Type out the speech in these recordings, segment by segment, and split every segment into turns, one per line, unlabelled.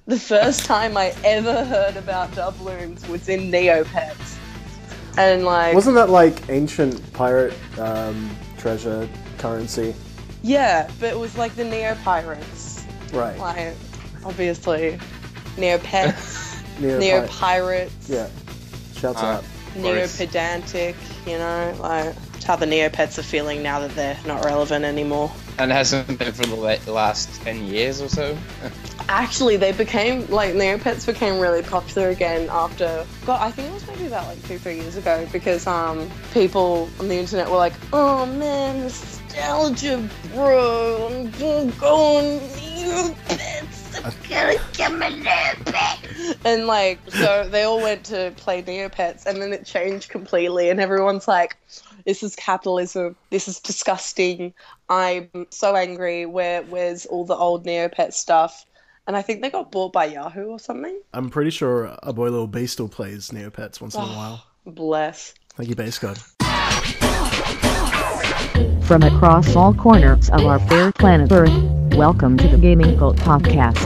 The first time I ever heard about doubloons was in Neopets. And like...
Wasn't that like ancient pirate treasure currency?
Yeah, but it was like the Neo-Pirates.
Right.
Like, obviously. Neopets. Neo-Pirates.
Yeah. Shouts out.
Neo-pedantic, you know? Like, it's how the Neopets are feeling now that they're not relevant anymore.
And it hasn't been for the last 10 years or so?
Actually, they became, like, Neopets became really popular again after, God, I think it was maybe about, like, 2-3 years ago, because, people on the internet were like, oh, man, nostalgia, bro, I'm gonna go on Neopets, I'm gonna get my Neopet. And, like, so they all went to play Neopets, and then it changed completely, and everyone's like, this is capitalism, this is disgusting, I'm so angry, where's all the old Neopet stuff? And I think they got bought by Yahoo or something.
I'm pretty sure a boy little B still plays Neopets once in a while.
Bless.
Thank you, Base God.
From across all corners of our fair planet Earth, welcome to the Gaming Cult Podcast.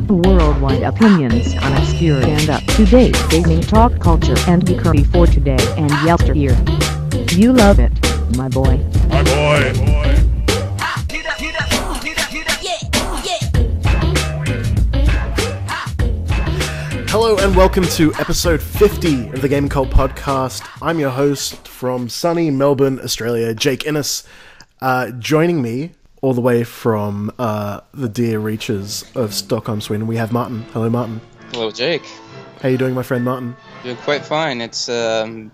Worldwide opinions on obscure and up-to-date gaming talk culture and geekery for today and yesteryear. You love it, my boy.
My boy.
Hello and welcome to episode 50 of the Gaming Cult Podcast. I'm your host from sunny Melbourne, Australia, Zac Innes. Joining me all the way from the dear reaches of Stockholm, Sweden, we have Martin. Hello, Martin.
Hello, Jake.
How you doing, my friend Martin?
Doing quite fine. It's, drawing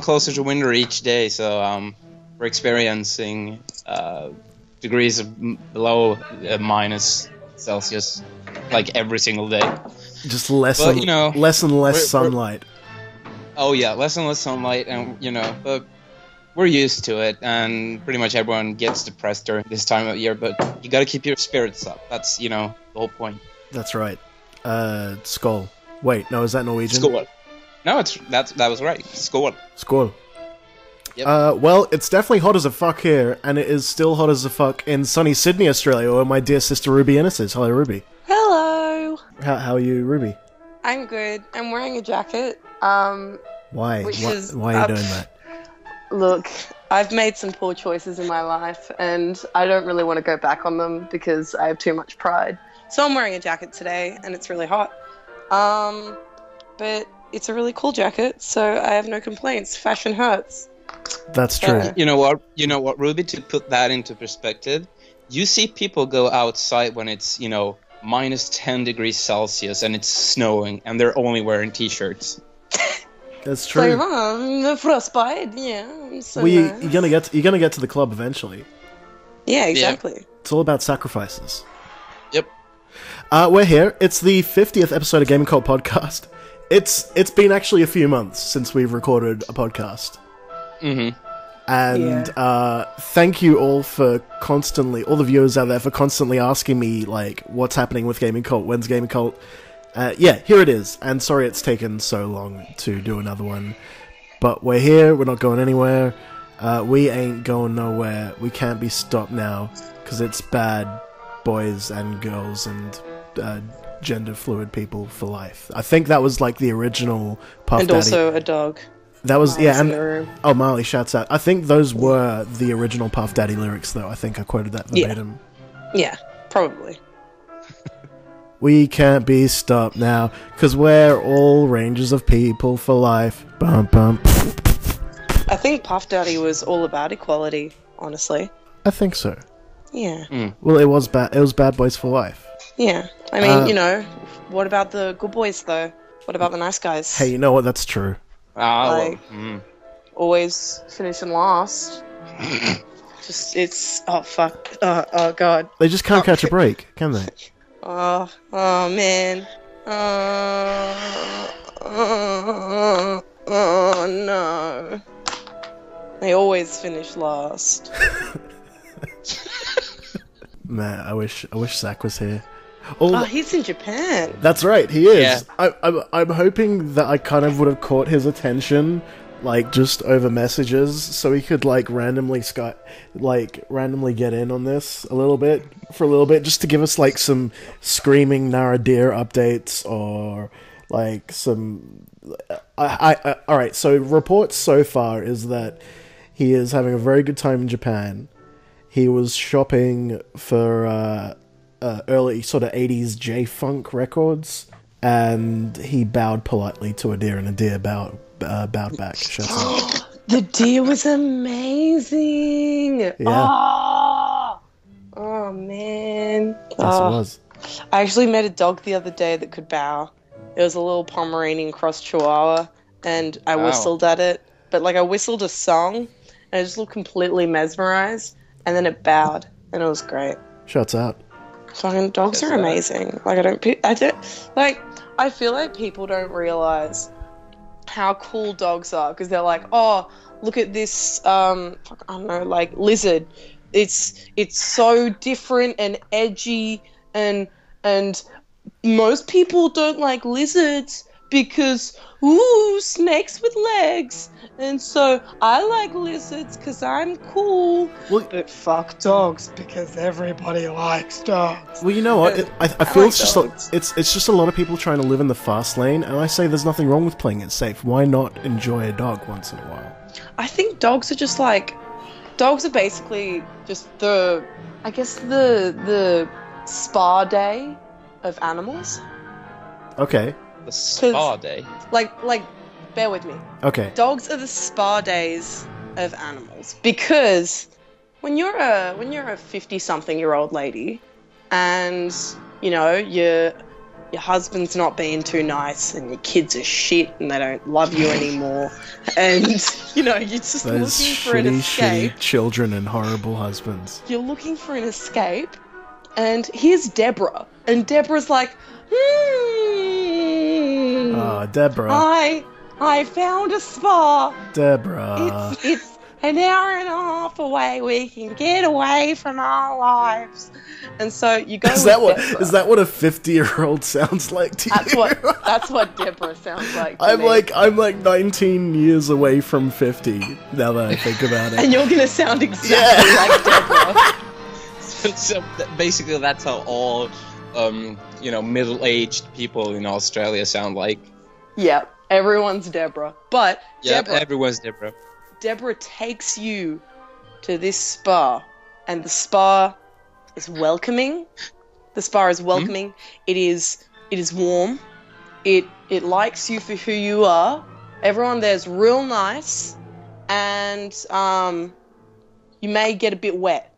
closer to winter each day, so we're experiencing degrees of below minus Celsius, like every single day.
Just less and less sunlight.
Oh yeah, less and less sunlight, and but we're used to it, and pretty much everyone gets depressed during this time of year. But you got to keep your spirits up. That's the whole point.
That's right. Skål. Wait, no, is that Norwegian?
Skål. No, that was right. Skål.
Skål.
Yep.
Well, it's definitely hot as a fuck here, and it is still hot as a fuck in sunny Sydney, Australia, where my dear sister Ruby Innes is. Hello, Ruby.
Hello.
How are you, Ruby?
I'm good. I'm wearing a jacket.
Why? Why are you doing that?
Look, I've made some poor choices in my life, and I don't really want to go back on them because I have too much pride. So I'm wearing a jacket today, and it's really hot. But it's a really cool jacket, so I have no complaints. Fashion hurts.
That's true.
You know what, Ruby? To put that into perspective, you see people go outside when it's minus 10 degrees Celsius and it's snowing, and they're only wearing t-shirts.
That's true.
The frostbite, yeah. So
you're gonna get to the club eventually.
Yeah, exactly.
Yeah. It's all about sacrifices.
Yep.
We're here. It's the 50th episode of Gaming Cult Podcast. It's been actually a few months since we've recorded a podcast.
Mm-hmm.
And thank you all for all the viewers out there for constantly asking me, like, what's happening with Gaming Cult, when's Gaming Cult? Here it is, and sorry it's taken so long to do another one, but we're here, we're not going anywhere, we ain't going nowhere, we can't be stopped now, because it's bad boys and girls and gender fluid people for life. I think that was like the original Puff
and
Daddy.
Also a dog.
That was, Marley shouts out. I think those were the original Puff Daddy lyrics, though. I think I quoted that verbatim.
Yeah, probably.
We can't be stopped now, because we're all ranges of people for life. Bum, bum.
I think Puff Daddy was all about equality, honestly.
I think so.
Yeah.
Well, it was Bad Boys for Life.
Yeah. I mean, what about the good boys, though? What about the nice guys?
Hey, you know what? That's true.
Always finishing last. Oh fuck. Oh god.
They just can't catch a break, can they?
Oh man. Oh no. They always finish last.
Man, I wish Zac was here.
He's in Japan.
That's right, he is.
Yeah.
I'm hoping that I kind of would have caught his attention like just over messages, so he could like randomly get in on this a little bit, just to give us like some screaming Naradir updates or like some. All right. So reports so far is that he is having a very good time in Japan. He was shopping for early sort of 80s J-Funk records, and he bowed politely to a deer, and a deer bowed back.
The deer was amazing.
Yeah.
Oh man.
Yes, it was.
I actually met a dog the other day that could bow. It was a little Pomeranian cross Chihuahua, and I whistled at it. But like I whistled a song, and I just looked completely mesmerized, and then it bowed, and it was great.
Shuts out.
Fucking dogs are amazing. Like I feel like people don't realize how cool dogs are, because they're like, oh, look at this, I don't know, like lizard. It's so different and edgy, and most people don't like lizards because, ooh, snakes with legs. And so I like lizards because I'm cool.
Well,
but fuck dogs because everybody likes dogs.
Well, you know what? I feel it's just a lot of people trying to live in the fast lane, and I say there's nothing wrong with playing it safe. Why not enjoy a dog once in a while?
I think dogs are basically just the spa day of animals.
Okay.
The spa day.
Like, bear with me.
Okay.
Dogs are the spa days of animals, because when you're a 50-something-year-old lady, and you know your husband's not being too nice, and your kids are shit, and they don't love you anymore, and you know you're just
those
looking for an escape.
Shitty children and horrible husbands.
You're looking for an escape, and here's Deborah, and Deborah's like,
Deborah.
I found a spa.
Deborah.
It's an hour and a half away. We can get away from our lives. And so you go. Is that what
a 50-year-old sounds like to you?
That's what Deborah sounds like.
I'm like 19 years away from 50 now that I think about it.
And you're gonna sound exactly like Deborah.
So basically, that's how all middle-aged people in Australia sound like.
Yeah, everyone's Deborah. But
everyone's Deborah.
Deborah takes you to this spa, and the spa is welcoming. The spa is welcoming. It is warm. It likes you for who you are. Everyone there's real nice, and you may get a bit wet.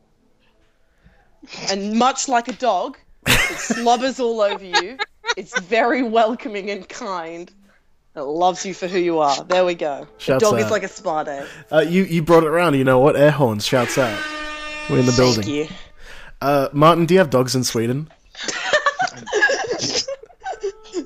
And much like a dog, it slobbers all over you. It's very welcoming and kind. It loves you for who you are. There we go.
Shouts
the dog
out.
is like a spa day.
You brought it around. You know what? Air horns. Shouts out. We're in the building.
Thank
you. Martin, do you have dogs in Sweden?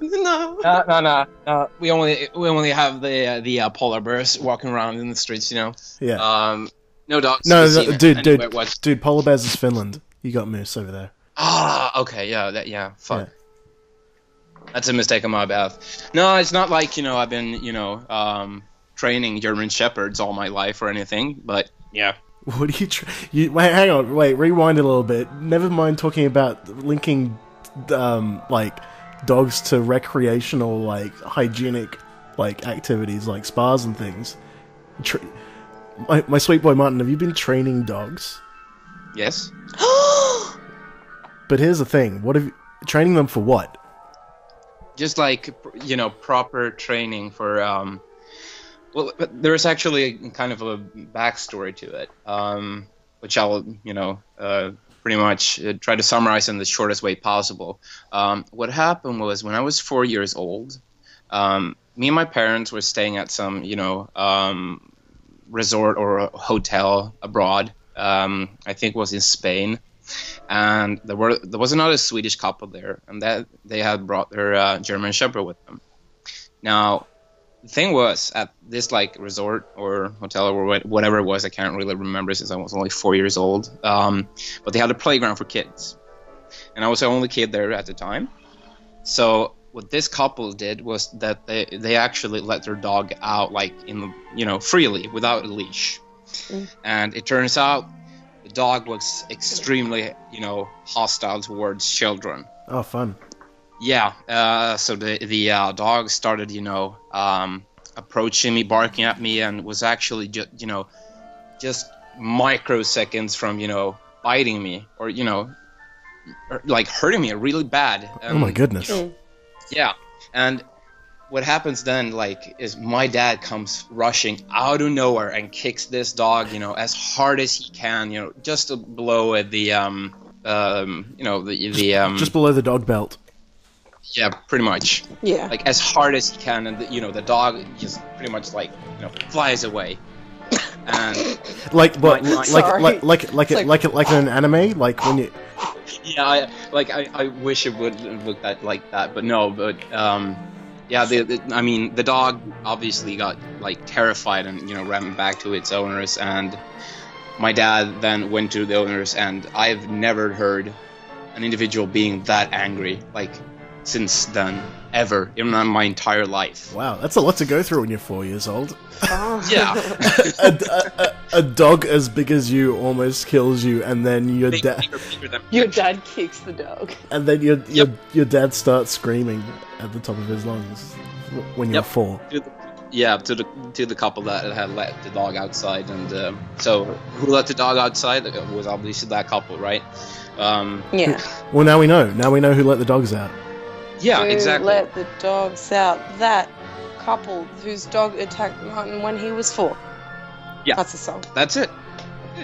No.
No. We only have the polar bears walking around in the streets. You know.
Yeah.
No dogs.
No, dude. Polar bears is Finland. You got moose over there.
Ah, okay. Yeah. Fuck. Yeah. That's a mistake on my behalf. No, it's not like, I've been, training German Shepherds all my life or anything, but yeah.
What do you wait, hang on, rewind a little bit. Never mind talking about linking, dogs to recreational, hygienic, activities, like spas and things. My sweet boy Martin, have you been training dogs?
Yes.
But here's the thing, training them for what?
Just proper training for, well, there's actually kind of a backstory to it, which I'll, pretty much try to summarize in the shortest way possible. What happened was when I was 4 years old, me and my parents were staying at some, resort or a hotel abroad. I think it was in Spain. And there was another Swedish couple there, and that they had brought their German Shepherd with them. Now, the thing was, at this resort or hotel or whatever it was, I can't really remember since I was only 4 years old. But they had a playground for kids, and I was the only kid there at the time. So what this couple did was that they actually let their dog out, like freely without a leash. And it turns out the dog was extremely, hostile towards children.
Oh, fun.
Yeah. So the dog started, approaching me, barking at me, and was actually just microseconds from, biting me or, or, like hurting me really bad.
Oh my goodness.
Yeah. And what happens then, is my dad comes rushing out of nowhere and kicks this dog, as hard as he can, just below the
just below the dog belt.
Yeah, pretty much.
Yeah.
Like as hard as he can, and the dog just pretty much flies away. And
like what?
Sorry.
Like in an anime, like when you.
Yeah, I wish it would look like that, but no, but yeah, the dog obviously got terrified and ran back to its owners, and my dad then went to the owners, and I've never heard an individual being that angry since then ever in my entire life.
Wow, that's a lot to go through when you're 4 years old.
Oh.
Yeah.
a dog as big as you almost kills you, and then your dad
Your dad kicks the dog.
and then your dad starts screaming at the top of his lungs when you're 4.
Yeah, to the couple that had let the dog outside, and so who let the dog outside? It was obviously that couple, right?
Yeah.
Well, now we know. Now we know who let the dogs out.
Yeah,
Who
exactly.
let the dogs out? That couple whose dog attacked Martin when he was 4.
Yeah.
That's the song.
That's it.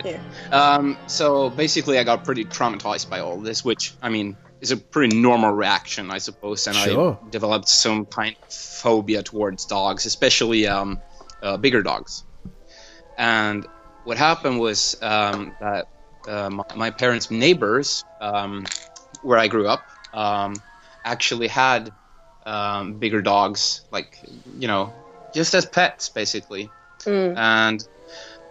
Yeah.
So basically, I got pretty traumatized by all this, which is a pretty normal reaction, I suppose, and
Sure.
I developed some kind of phobia towards dogs, especially bigger dogs. And what happened was that my parents' neighbors, where I grew up, actually had bigger dogs, just as pets, basically. And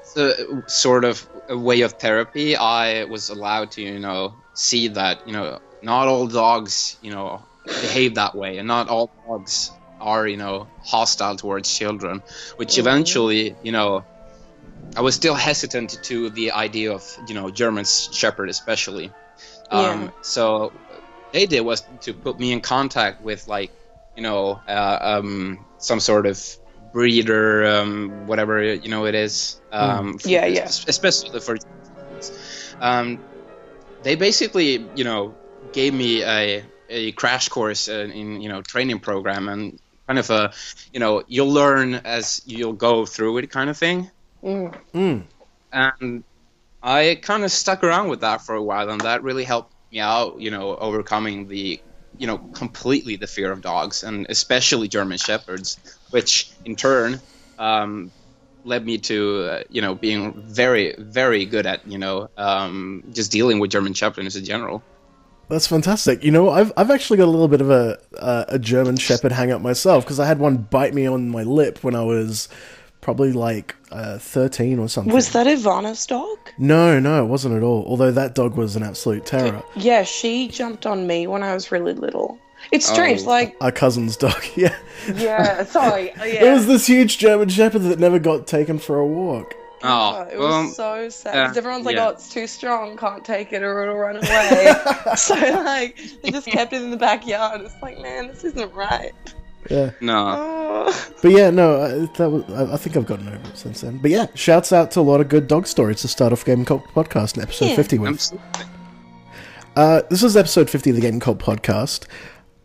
so, sort of a way of therapy, I was allowed to, see that, not all dogs, behave that way, and not all dogs are, hostile towards children, which eventually, I was still hesitant to the idea of, German Shepherd especially. So they did was to put me in contact with some sort of breeder, whatever it is. Especially for they basically gave me a crash course in training program, and kind of a you'll learn as you'll go through it kind of thing. And I kind of stuck around with that for a while, and that really helped me out, overcoming the, completely the fear of dogs, and especially German Shepherds, which in turn led me to, being very, very good at, just dealing with German Shepherds in general.
That's fantastic. I've actually got a little bit of a German Shepherd hang up myself, because I had one bite me on my lip when I was probably 13 or something.
Was that Ivana's dog?
No, it wasn't at all. Although that dog was an absolute terror.
Yeah, she jumped on me when I was really little. It's strange,
Our cousin's dog, yeah.
Yeah, sorry. Yeah.
It was this huge German Shepherd that never got taken for a walk.
It was so sad. 'Cause everyone's like, oh, it's too strong, can't take it or it'll run away. So, they just kept it in the backyard. It's like, man, this isn't right.
Yeah.
No.
Oh.
But yeah, no, I think I've gotten over it since then. But yeah, shouts out to a lot of good dog stories to start off Gaming Cult Podcast in episode 50 with.
Absolutely.
This is episode 50 of the Gaming Cult Podcast.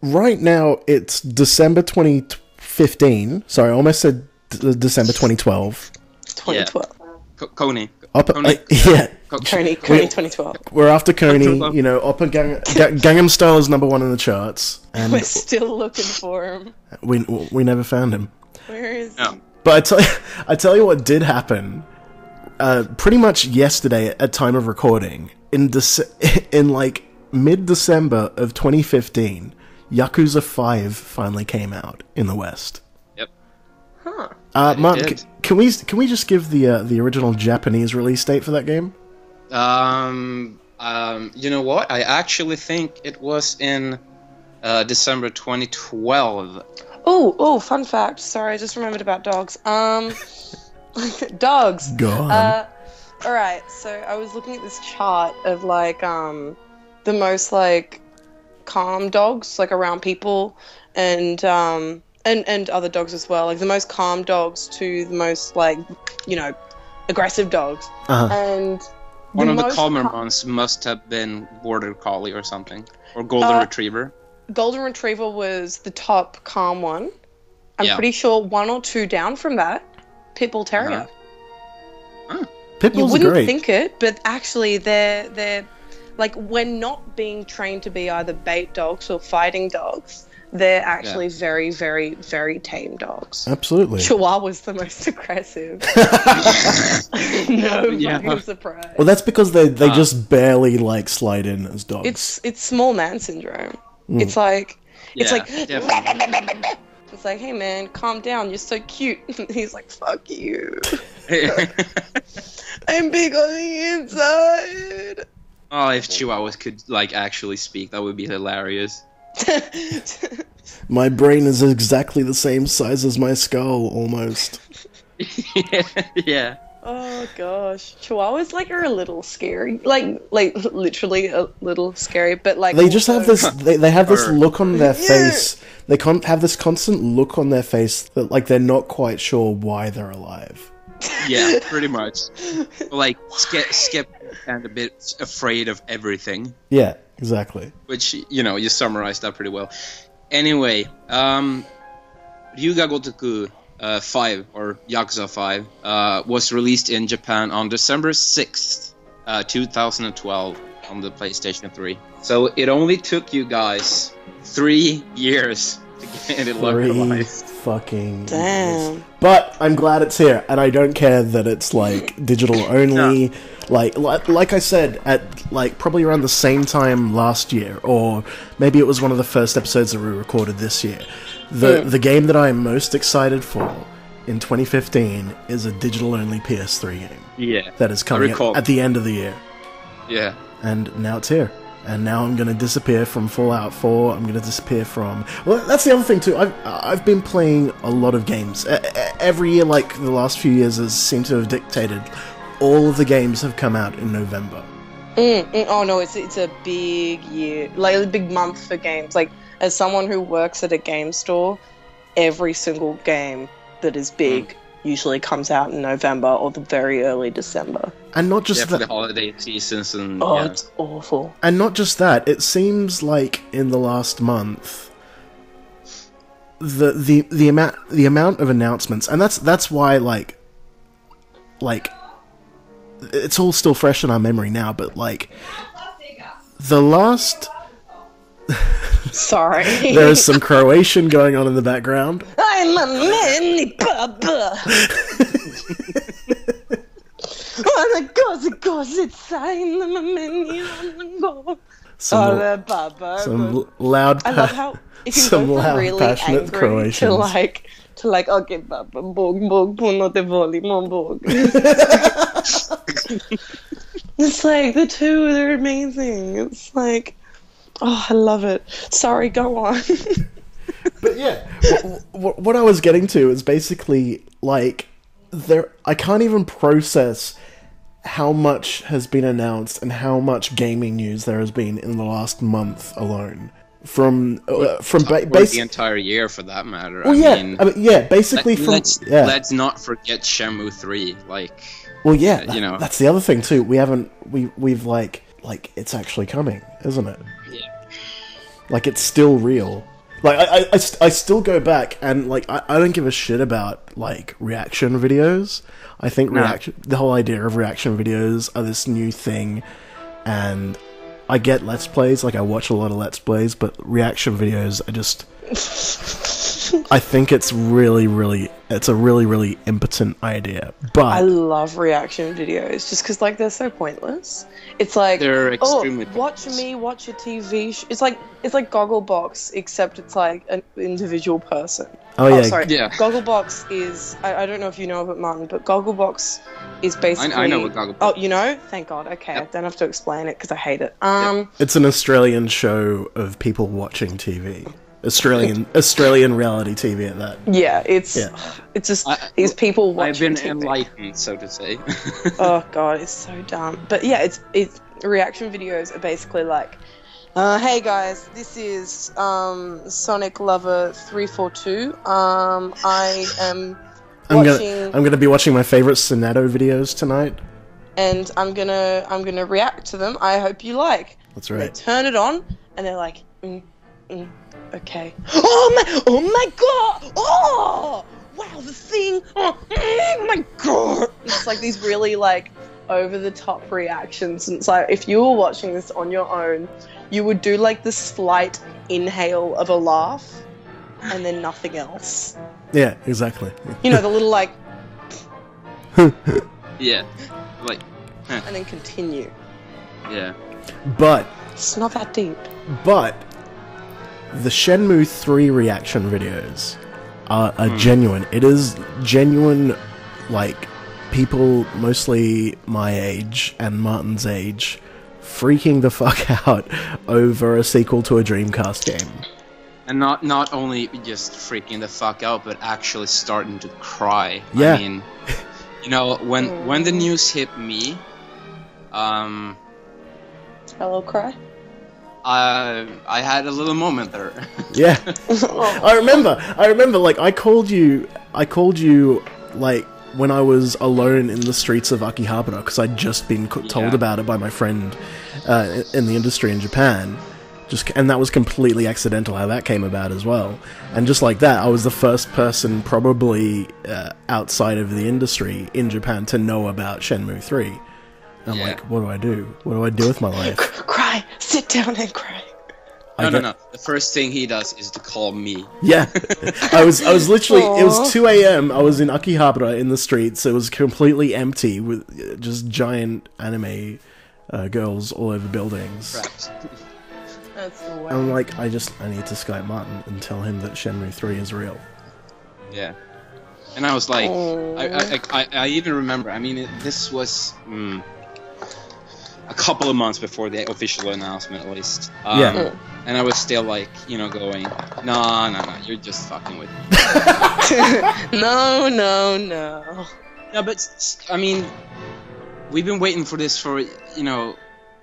Right now, it's December 2015. Sorry, I almost said December 2012.
2012.
Coney.
Yeah.
Coney 2012.
We're after Coney, Oppa Gangnam Style is number 1 in the charts. And
We're still looking for him.
we never found him.
Where is
No.
he?
But I tell you what did happen. Pretty much yesterday at time of recording, in mid-December of 2015, Yakuza 5 finally came out in the West.
Yep.
Huh.
Mark,
did.
can we just give the original Japanese release date for that game?
You know what? I actually think it was in December 2012.
Oh, fun fact. Sorry, I just remembered about dogs. Dogs.
Go on.
Alright, so I was looking at this chart of, like, the most, like, calm dogs, like, around people, and other dogs as well. Like, the most calm dogs to the most, like, you know, aggressive dogs. And
one of the calmer ones must have been Border Collie or something. Or Golden Retriever.
Golden Retriever was the top calm one. I'm pretty sure 1 or 2 down from that, Pit Bull Terrier.
Pit Bulls
you
are
wouldn't
great.
think it, but actually they're like, when not being trained to be either bait dogs or fighting dogs, they're actually very, very, very tame dogs.
Absolutely.
Chihuahua's the most aggressive. No fucking surprise.
Well, that's because they just barely, like, slide in as dogs.
It's small man syndrome. It's like
Definitely.
it's like, hey man, calm down, you're so cute. He's like, fuck you. I'm big on the inside.
Oh, if Chihuahuas could, like, actually speak, that would be hilarious.
My brain is exactly the same size as my skull, almost.
Yeah.
Oh gosh, Chihuahuas are a little scary, like literally a little scary, but like
They just have this. They have this
Or-
look on their face. They can't have this constant look on their face that, like, they're not quite sure why they're alive.
Yeah, pretty much. Like, skip and a bit afraid of everything.
Yeah, exactly.
Which, you know, you summarized that pretty well. Anyway, Ryuga Gotoku 5, or Yakuza 5, was released in Japan on December 6th, 2012 on the PlayStation 3. So it only took you guys 3 years to get it
3
localized.
fucking
Damn.
years. But I'm glad it's here, and I don't care that it's, like, digital only. Like I said, at, like, probably around the same time last year, or maybe it was one of the first episodes that we recorded this year. The game that I'm most excited for in 2015 is a digital-only PS3 game.
Yeah.
That is coming at the end of the year.
Yeah.
And now it's here. And now I'm going to disappear from Fallout 4. I'm going to disappear from... Well, that's the other thing, too. I've been playing a lot of games. Every year, like, the last few years has seemed to have dictated. All of the games have come out in November.
Oh no, it's a big year, like a big month for games. Like, as someone who works at a game store, every single game that is big usually comes out in November or the very early December.
And not just
for
that.
the holiday seasons and...
Oh, it's awful.
And not just that. It seems like in the last month, the amount of announcements, and that's why, like it's all still fresh in our memory now, but, like, the last...
Sorry.
There is some Croatian going on in the background.
I'm a manly baba.
Some loud,
I love how if you
some
go from
loud,
really
passionate
angry
Croatians.
to like okay baba bog puno te volim bog. It's like the two, they're amazing. It's like, oh, I love it. Sorry, go on.
But yeah, what I was getting to is basically, like, I can't even process how much has been announced and how much gaming news there has been in the last month alone. From
the entire year, for that matter.
Well, basically
let's not forget Shenmue 3. Like,
well, yeah, that's the other thing too. We've like it's actually coming, isn't it?
Yeah.
Like, it's still real. Like, I still go back and, like, I don't give a shit about, like, reaction videos. I think the whole idea of reaction videos are this new thing, and I get Let's Plays, like, I watch a lot of Let's Plays, but reaction videos are just I think it's a really, really impotent idea.
I
But
love reaction videos just because, like, they're so pointless. It's like,
They're extremely
watch
pointless.
me watch a TV. It's like Gogglebox, except it's like an individual person.
oh yeah,
sorry.
Yeah.
Gogglebox is I don't know if you know of it, Martin, but Gogglebox is basically.
I know what Gogglebox
Oh, you know? Thank God. Okay,
Yep.
I don't have to explain it because I hate it.
it's an Australian show of people watching TV. Australian reality TV at that.
Yeah, it's just these people watching
I've been
TV.
enlightened, so to say.
Oh God, it's so dumb. But yeah, it's reaction videos are basically like, hey guys, this is Sonic Lover 342. I am watching,
I'm gonna be watching my favorite Sonato videos tonight.
and I'm gonna react to them. I hope you like.
That's
And
right.
they turn it on, and they're like, okay. Oh my God! Oh, wow, the thing. Oh my God! It's like these really like over the top reactions. And it's like if you were watching this on your own, you would do like the slight inhale of a laugh, and then nothing else.
Yeah, exactly.
You know, the little like,
Yeah. Like,
and then continue.
yeah.
But
It's not that deep.
the Shenmue 3 reaction videos are genuine. It is genuine, like, people mostly my age and Martin's age freaking the fuck out over a sequel to a Dreamcast game.
And not only just freaking the fuck out, but actually starting to cry.
Yeah.
I mean, you know, when the news hit me,
Hello, cry.
I had a little moment there.
Yeah. I remember, like, I called you, like, when I was alone in the streets of Akihabara, because I'd just been told
Yeah.
about it by my friend in the industry in Japan. And that was completely accidental how that came about as well. And just like that, I was the first person probably outside of the industry in Japan to know about Shenmue 3. And I'm
Yeah.
like, what do I do? What do I do with my life?
Cry. Sit down and cry.
No. The first thing he does is to call me.
Yeah, I was literally. It was
Aw.
2 a.m. I was in Akihabara in the streets. It was completely empty with just giant anime girls all over buildings.
Perhaps.
That's the way.
I'm like, I need to Skype Martin and tell him that Shenmue 3 is real.
Yeah. And I was like, I even remember. I mean, this was a couple of months before the official announcement, at least.
Yeah.
And I was still like, you know, going, no, you're just fucking with me.
No.
Yeah, but I mean, we've been waiting for this for, you know,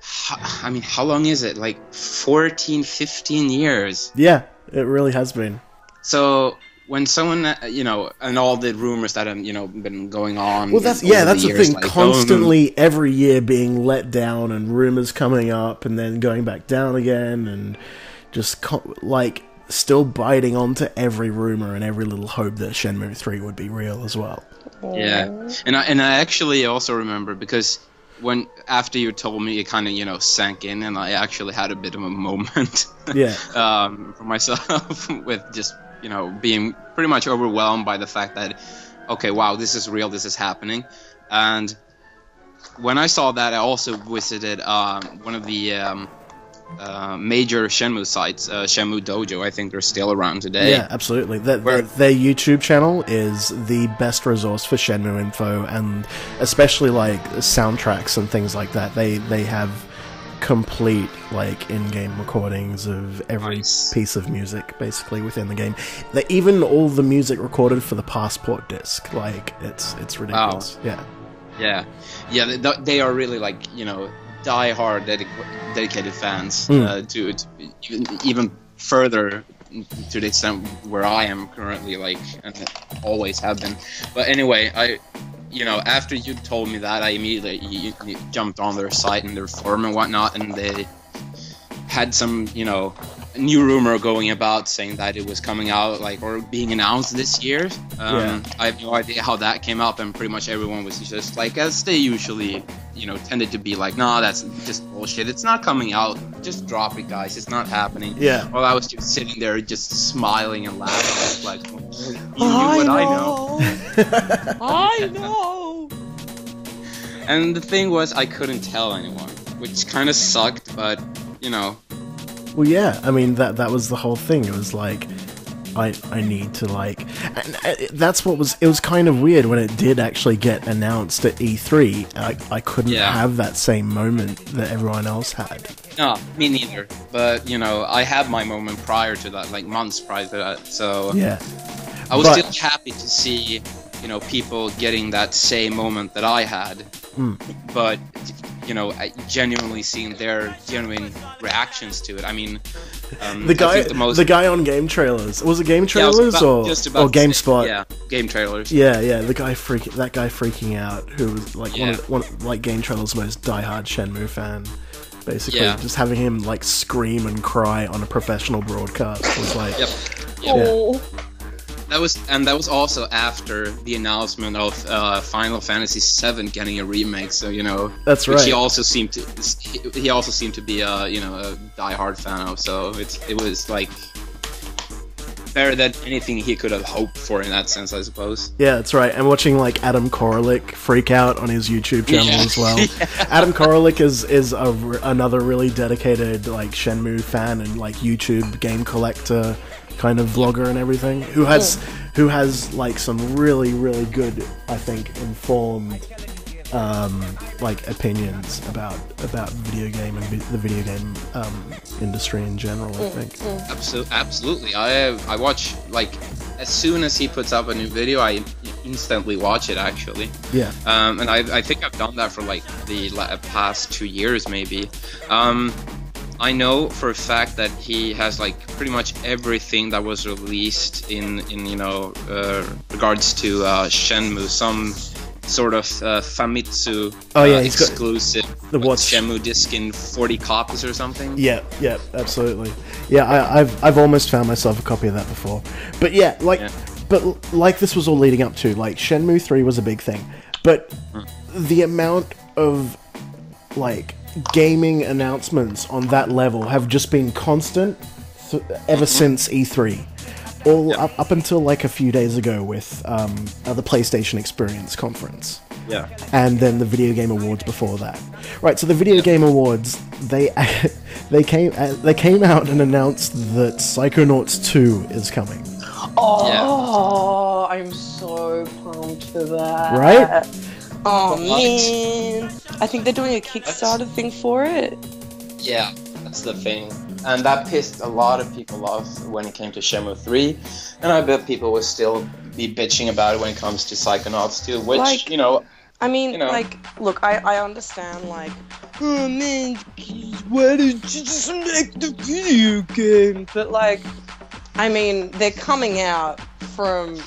how long is it? Like 14, 15 years.
Yeah, it really has been.
So when someone, you know, and all the rumors that have, you know, been going on.
Well, that's
over
the
years,
thing.
like,
Constantly, every year being let down, and rumors coming up, and then going back down again, and just like still biting onto every rumor and every little hope that Shenmue 3 would be real as well.
Yeah, and I actually also remember because after you told me, it kind of, you know, sank in, and I actually had a bit of a moment.
Yeah.
For myself with just, you know, being pretty much overwhelmed by the fact that, okay, wow, this is real, this is happening. And when I saw that, I also visited one of the major Shenmue sites, Shenmue Dojo. I think they're still around today.
Yeah, absolutely. Their YouTube channel is the best resource for Shenmue info, and especially like soundtracks and things like that. They have complete like in-game recordings of every piece of music basically within the game. Even all the music recorded for the Passport disc. Like it's ridiculous.
Wow. Yeah. They are really, like, you know, die-hard dedicated fans to even further to the extent where I am currently, like, and always have been. But anyway, you know, after you told me that, I immediately jumped on their site and their forum and whatnot, and they had some, you know, new rumor going about saying that it was coming out, like, or being announced this year. I have no idea how that came up, and pretty much everyone was just like, as they usually, you know, tended to be like, nah, that's just bullshit. It's not coming out. Just drop it, guys. It's not happening.
Yeah.
Well, I was just sitting there, just smiling and laughing, like, you knew what I know.
I know.
And the thing was, I couldn't tell anyone, which kind of sucked, but, you know.
Well, yeah, I mean, that was the whole thing. It was like, I need to, like... And that's what was... It was kind of weird when it did actually get announced at E3. I couldn't have that same moment that everyone else had.
No, me neither. But, you know, I had my moment prior to that, like months prior to that, so...
Yeah.
I was still happy to see, you know, people getting that same moment that I had. But, you know, genuinely seeing their genuine reactions to it. I mean,
the guy on Game Trailers. Was it Game Trailers or GameSpot?
Yeah, Game Trailers.
Yeah, that guy freaking out, who was like one of like Game Trailers' most diehard Shenmue fan. Basically, just having him like scream and cry on a professional broadcast was like,
That was also after the announcement of Final Fantasy VII getting a remake. So, you know,
that's right.
He also seemed to be a diehard fan of. So it was like better than anything he could have hoped for in that sense, I suppose.
Yeah, that's right. And watching like Adam Koralik freak out on his YouTube channel as well. Adam Koralik is another really dedicated like Shenmue fan and like YouTube game collector kind of vlogger and everything, who has like some really, really good, I think, informed like opinions about video game and the video game industry in general. I think
absolutely. I watch, like, as soon as he puts up a new video, I instantly watch it, actually.
Yeah.
And I think I've done that for like the past 2 years maybe. I know for a fact that he has like pretty much everything that was released in you know, regards to Shenmue, some sort of Famitsu exclusive Shenmue disc in 40 copies or something.
Yeah, absolutely. Yeah, I've almost found myself a copy of that before. But but like this was all leading up to, like, Shenmue 3 was a big thing. But the amount of like gaming announcements on that level have just been constant ever since E3. Up until like a few days ago with the PlayStation Experience conference.
Yeah.
And then the Video Game Awards before that. Right, so the Video Game Awards, they came out and announced that Psychonauts 2 is coming.
Oh, I'm so pumped for that.
Right?
Oh, man. I think they're doing a Kickstarter thing for it.
Yeah, that's the thing. And that pissed a lot of people off when it came to Shenmue 3. And I bet people will still be bitching about it when it comes to Psychonauts 2, which, like, you know...
I mean, like, look, I understand, like, oh, man, why did you just make the video game? But, like, I mean, they're coming out from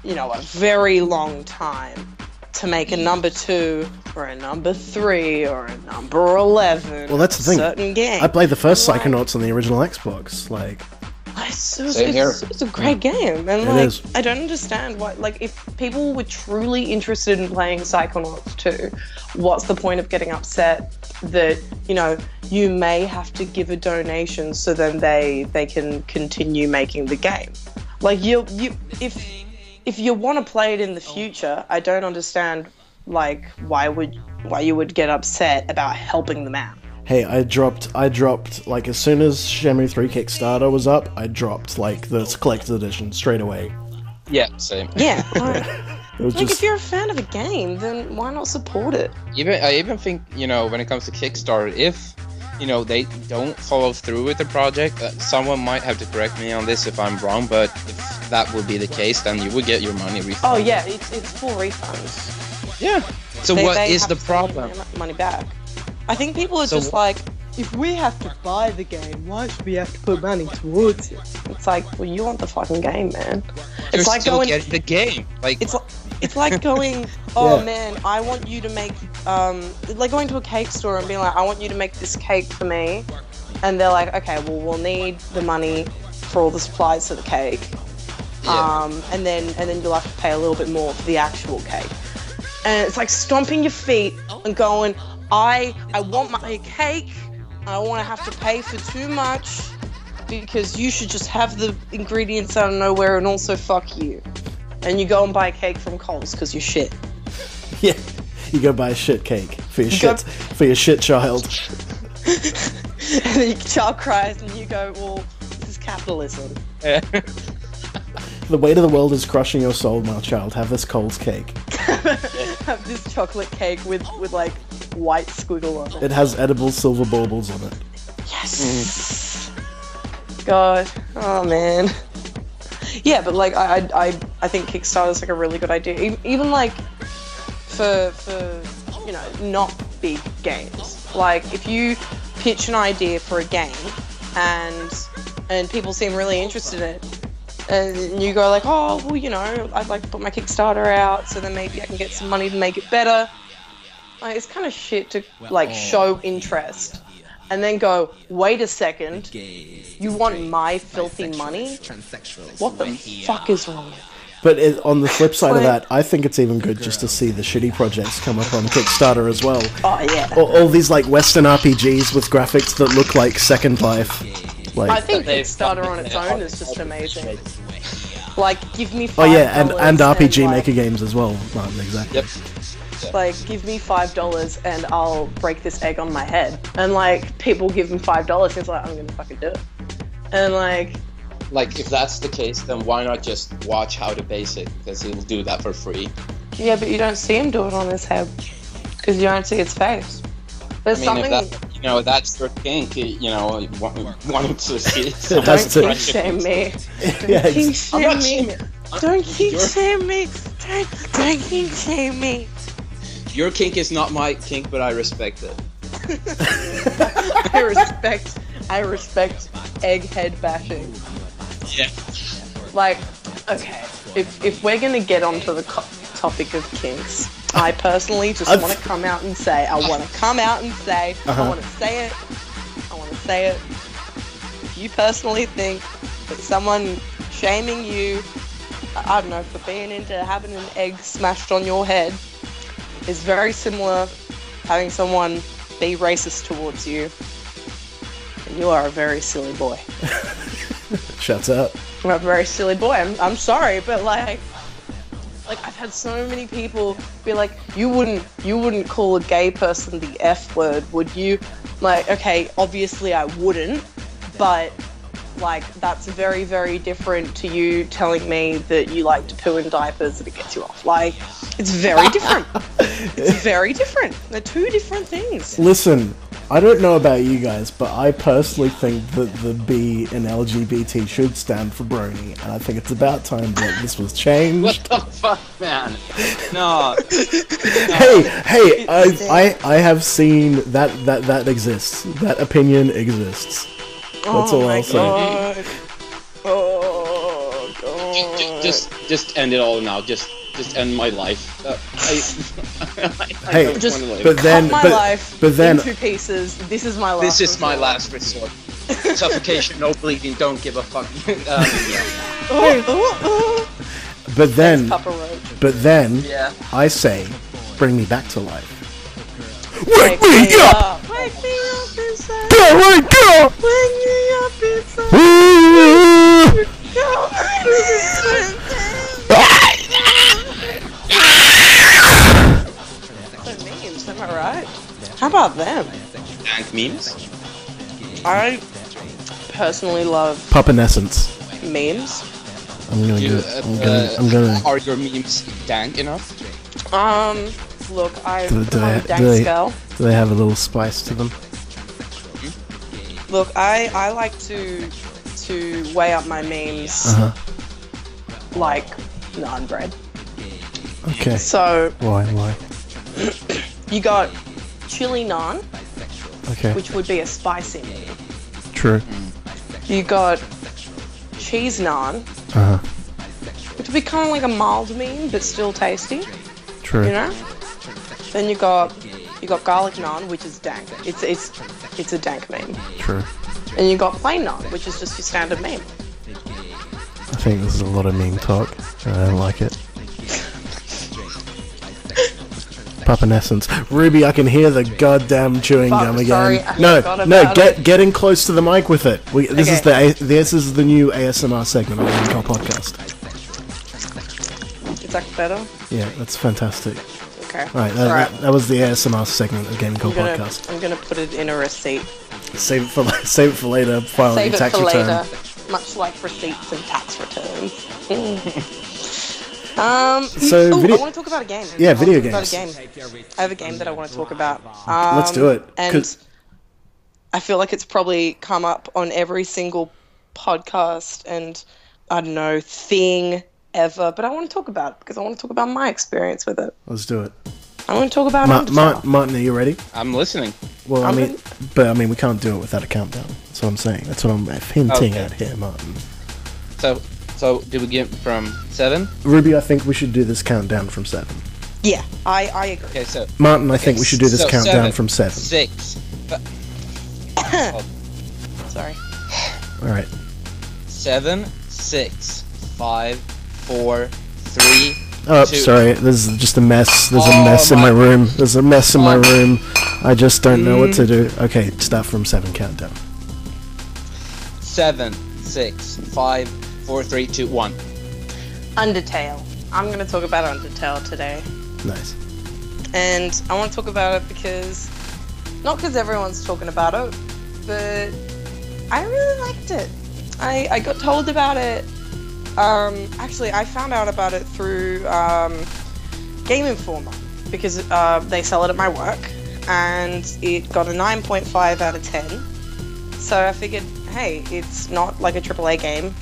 you know, a very long time to make a number 2 or a number 3 or a number 11.
Well, that's the thing.
Certain game.
I played the first Psychonauts on the original Xbox. Like,
it's a great game, and like, I don't understand why. Like, if people were truly interested in playing Psychonauts 2, what's the point of getting upset that, you know, you may have to give a donation so then they can continue making the game? Like, if you want to play it in the future, I don't understand, like, why you would get upset about helping them out.
Hey, I dropped, like, as soon as Shenmue 3 Kickstarter was up, I dropped, like, the collector's edition straight away.
Yeah, same.
Yeah,
it was
like, if you're a fan of a game, then why not support it?
I even think, you know, when it comes to Kickstarter, if, you know, they don't follow through with the project, someone might have to correct me on this if I'm wrong, but if that would be the case, then you would get your money refunded.
Oh yeah, it's full refunds.
Yeah. So what is the problem?
Money back. I think people are just like, if we have to buy the game, why should we have to put money towards it? It's like, well, you want the fucking game, man. It's like
going getting the game. Like,
it's like going, oh man, I want you to make like going to a cake store and being like, I want you to make this cake for me, and they're like, okay, well, we'll need the money for all the supplies for the cake, and then you'll have to pay a little bit more for the actual cake. And it's like stomping your feet and going, I want my cake. I don't want to have to pay for too much because you should just have the ingredients out of nowhere and also fuck you. And you go and buy a cake from Coles because you're shit.
Yeah, you go buy a shit cake for your shit child.
And then your child cries and you go, well, this is capitalism.
Yeah.
The weight of the world is crushing your soul, my child. Have this Coles cake.
Have this chocolate cake with like white squiggle on it.
It has edible silver baubles on it.
Yes. God. Oh man. Yeah, but like I think Kickstarter's like a really good idea. Even like for you know, not big games. Like if you pitch an idea for a game and people seem really interested in it, and you go like, oh well, you know, I'd like to put my Kickstarter out so then maybe I can get some money to make it better. Like, it's kind of shit to like show interest and then go, wait a second, you want my filthy money? What the fuck is wrong?
But on the flip side of that, I think it's even good just to see the shitty projects come up on Kickstarter as well.
Oh yeah.
All these like Western RPGs with graphics that look like Second Life. Like,
I think Kickstarter on its own is just amazing. Like, give me $5.
oh yeah, and RPG Maker games as well. Martin, exactly.
Yep.
Like, give me $5 and I'll break this egg on my head. And like, people give him $5 and it's like, I'm gonna fucking do it. And like,
if that's the case, then why not just watch How to Basic, because he'll do that for free.
yeah, but you don't see him do it on his head because you don't see his face. There's something.
If that, you know, that's your kink, you know, wanting to see it.
Don't kink shame me.
Yeah,
Don't kink shame me. Don't kink
Your-
shame me. Don't kink shame me.
Your kink is not my kink, but I respect it.
I respect egghead bashing.
Yeah.
Like, okay, if we're gonna get onto the topic of kinks, I personally just want to come out and say, I want to say it. If you personally think that someone shaming you, I don't know, for being into having an egg smashed on your head is very similar having someone be racist towards you, and you are a very silly boy.
Shuts up.
I'm a very silly boy. I'm sorry, but like I've had so many people be like, you wouldn't call a gay person the F word, would you? Like, okay, obviously I wouldn't, but like that's very, very different to you telling me that you like to poo in diapers and it gets you off. Like, it's very different. It's very different. They're two different things.
Listen, I don't know about you guys, but I personally think that the B in LGBT should stand for brony, and I think it's about time that this was changed.
What the fuck, man? No.
Hey, I have seen that exists. That opinion exists. That's all I'll say.
Oh god.
Just end it all now. Just end my life.
Hey,
just
but then,
cut my life
but then,
in two pieces. This is my last.
This is my
resort.
last resort. Suffocation, no bleeding, don't give a fuck.
but then,
Papa Roach.
but then,
Yeah.
I say, bring me back to life.
Wake me up! Wake me up inside!
Wake up!
Wake me up inside! Memes, am I right? How about them?
Dank memes?
I personally love
Pupinescence.
memes.
I'm gonna do it. I'm gonna.
Are your memes dank enough?
Look, I'm
Do
a
they-
dank
do they-
girl.
Do they have a little spice to them?
Look, I like to weigh up my memes like naan bread.
Okay.
So
Why?
you got chili naan,
Okay.
which would be a spicy meme.
True.
You got cheese naan, which would be kind of like a mild meme but still tasty.
True.
You know. Then you got garlic naan, which is dank. It's a dank meme.
True.
And you got plain naan, which is just your standard meme.
I think this is a lot of meme talk, and I don't like it. Puppinessence. Ruby, I can hear the goddamn chewing gum again.
Sorry, I
no,
forgot about
getting close to the mic with it.
Okay.
This is the new ASMR segment on the Gaming Cult podcast.
Is that better?
Yeah, that's fantastic.
Okay.
Right,
Alright.
that was the ASMR segment of Gaming Cult podcast.
I'm gonna put it in a receipt.
Save it for later. Filing
Save
your
it
tax
for
return.
later. Much like receipts and tax returns.
Video-
I want to talk about a game.
Yeah, video
games.
games.
I have a game that I want to talk about.
Let's do it.
And I feel like it's probably come up on every single podcast and, I don't know, thing ever. But I want to talk about it because I want to talk about my experience with it.
Let's do it.
I want to talk about Undertale.
Martin, are you ready?
I'm listening.
Well, we can't do it without a countdown. That's what I'm saying. That's what I'm hinting at here, Martin.
So did we get from 7?
Ruby, I think we should do this countdown from 7.
Yeah, I agree.
Okay, so
Martin, I think we should do this countdown from 7.
6.
Sorry.
All right.
7, 6, 5, 4, 3.
Oh,
2.
sorry. There's just a mess. There's a mess in my room. There's a mess in my room. I just don't know what to do. Okay, start from 7 countdown.
7, 6, 5, 4, 3, 2, 1.
Undertale. I'm going to talk about Undertale today.
Nice.
And I want to talk about it because, not because everyone's talking about it, but I really liked it. I got told about it. Actually, I found out about it through Game Informer because they sell it at my work, and it got a 9.5 out of 10. So I figured, hey, it's not like a AAA game,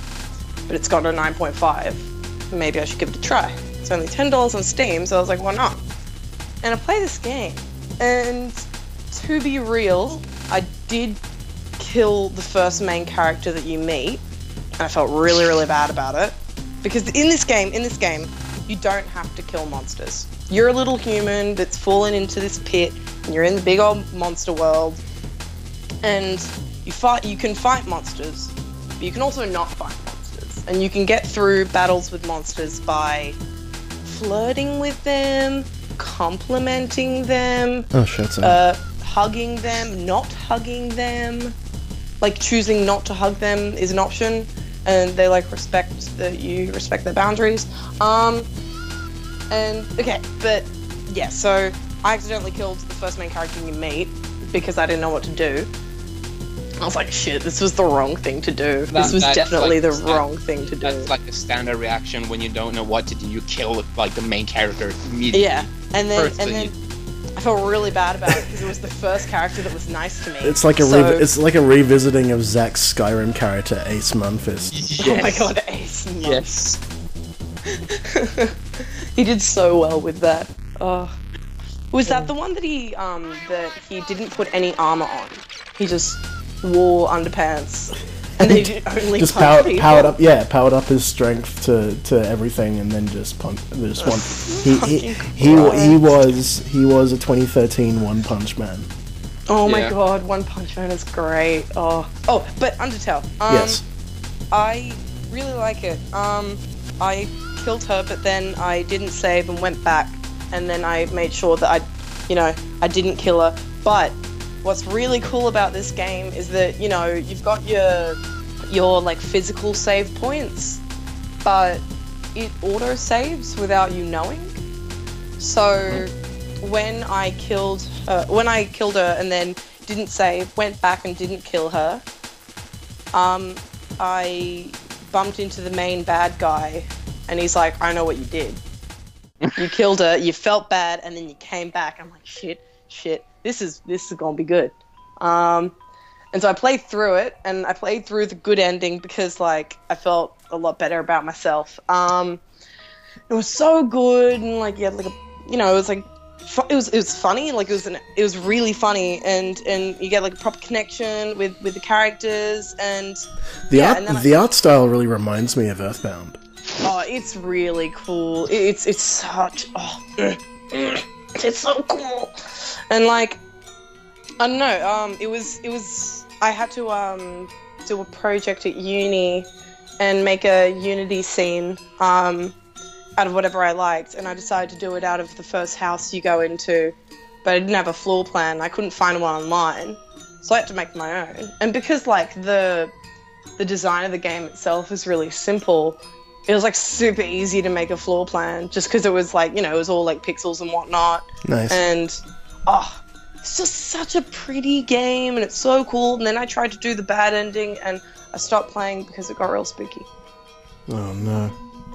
but it's got a 9.5. Maybe I should give it a try. It's only $10 on Steam, so I was like, why not? And I played this game, and to be real, I did kill the first main character that you meet, and I felt really, really bad about it. Because in this game, you don't have to kill monsters. You're a little human that's fallen into this pit, and you're in the big old monster world, and you can fight monsters, but you can also not fight monsters. And you can get through battles with monsters by flirting with them, complimenting them, hugging them, not hugging them. Like, choosing not to hug them is an option, and they respect that you respect their boundaries. So I accidentally killed the first main character you meet because I didn't know what to do. I was like, shit, this was the wrong thing to do. This was definitely the wrong thing to do.
That's like a standard reaction when you don't know what to do. You kill the main character immediately.
Yeah, and then I felt really bad about it because it was the first character that was nice to me.
It's like a revisiting of Zac's Skyrim character, Ace Munfist.
Yes.
Oh my god, Ace Munfist.
Yes.
He did so well with that. Oh. Was that the one that he didn't put any armor on? He just wore underpants and they did only
just
punch people?
powered up his strength to everything, and then just punch. Just one. He was a 2013 One Punch Man.
Oh my god, One Punch Man is great. Oh, but Undertale.
Yes.
I really like it. I killed her, but then I didn't save and went back, and then I made sure that I didn't kill her. But what's really cool about this game is that, you've got your physical save points, but it auto saves without you knowing. So when I killed her and then didn't save, went back and didn't kill her, I bumped into the main bad guy, and he's like, I know what you did. You killed her, you felt bad, and then you came back. I'm like, shit, this is gonna be good. And so I played through it, and I played through the good ending because, I felt a lot better about myself. It was so good, and you had it was funny, it was really funny, and you get a proper connection with the characters, and
the art style really reminds me of Earthbound.
Oh, it's really cool. It's such it's so cool, and I don't know. It was. I had to do a project at uni and make a Unity scene. out of whatever I liked, and I decided to do it out of the first house you go into, but I didn't have a floor plan. I couldn't find one online, so I had to make my own. And because like the design of the game itself is really simple, it was like super easy to make a floor plan, just because it was like, you know, it was all like pixels and whatnot.
Nice.
And it's just such a pretty game, and it's so cool. And then I tried to do the bad ending, and I stopped playing because it got real spooky.
Oh no.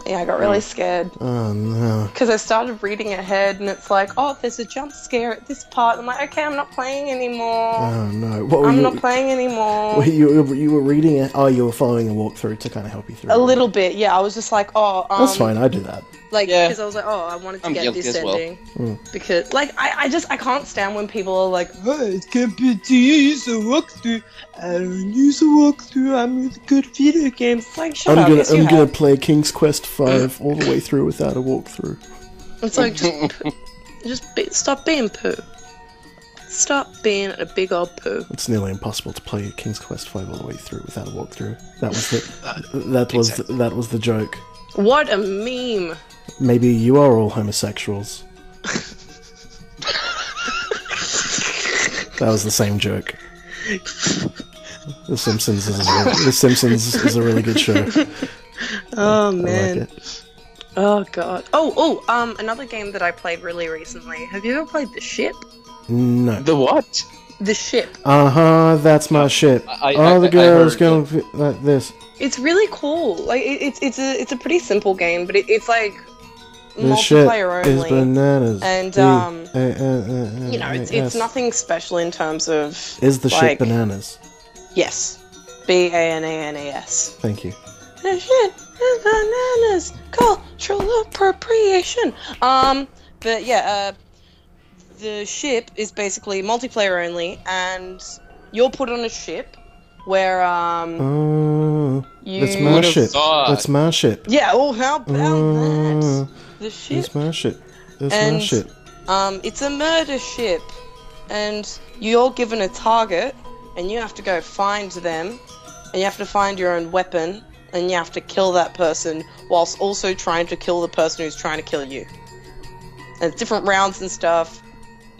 Yeah, I got really scared.
Oh no.
Because I started reading ahead, and it's like, oh, there's a jump scare at this part. I'm like, okay, I'm not playing anymore.
Oh no. What were
I'm
you,
not playing anymore.
you were reading it? Oh, you were following a walkthrough to kind of help you through.
A little bit, yeah. I was just like,
That's fine. I do that.
Like,
Yeah.
because I was like, oh, I wanted to
I'm
get
guilty
this
as well.
ending. Because, like, I can't stand when people are like, oh, it's compared to use a walkthrough. I don't use a walkthrough. I'm really good at video games. It's like, shut up. Yes, you
I'm gonna
have.
play King's Quest V all the way through without a walkthrough.
It's like, stop being poo. Stop being a big old poo.
It's nearly impossible to play King's Quest V all the way through without a walkthrough. That was that was the joke.
What a meme.
Maybe you are all homosexuals. That was the same joke. The Simpsons is a really good show.
Oh
I
man.
like it.
Oh god. Another game that I played really recently. Have you ever played The Ship?
No.
The what?
The Ship.
That's my ship. The girl's gonna be like this.
It's really cool. Like it's a pretty simple game, but it's like
The ship
multiplayer
is
only.
bananas.
And you know, it's nothing special in terms of.
Is the
like,
ship bananas?
Yes. BANANAS.
Thank you.
The shit is bananas. Cultural appropriation. But yeah, the ship is basically multiplayer only, and you're put on a ship where
That's my ship.
thought.
That's my ship.
Yeah. Oh, how about that? The ship.
That's my ship. That's
And,
my ship.
It's a murder ship, and you're given a target, and you have to go find them, and you have to find your own weapon, and you have to kill that person, whilst also trying to kill the person who's trying to kill you. And it's different rounds and stuff.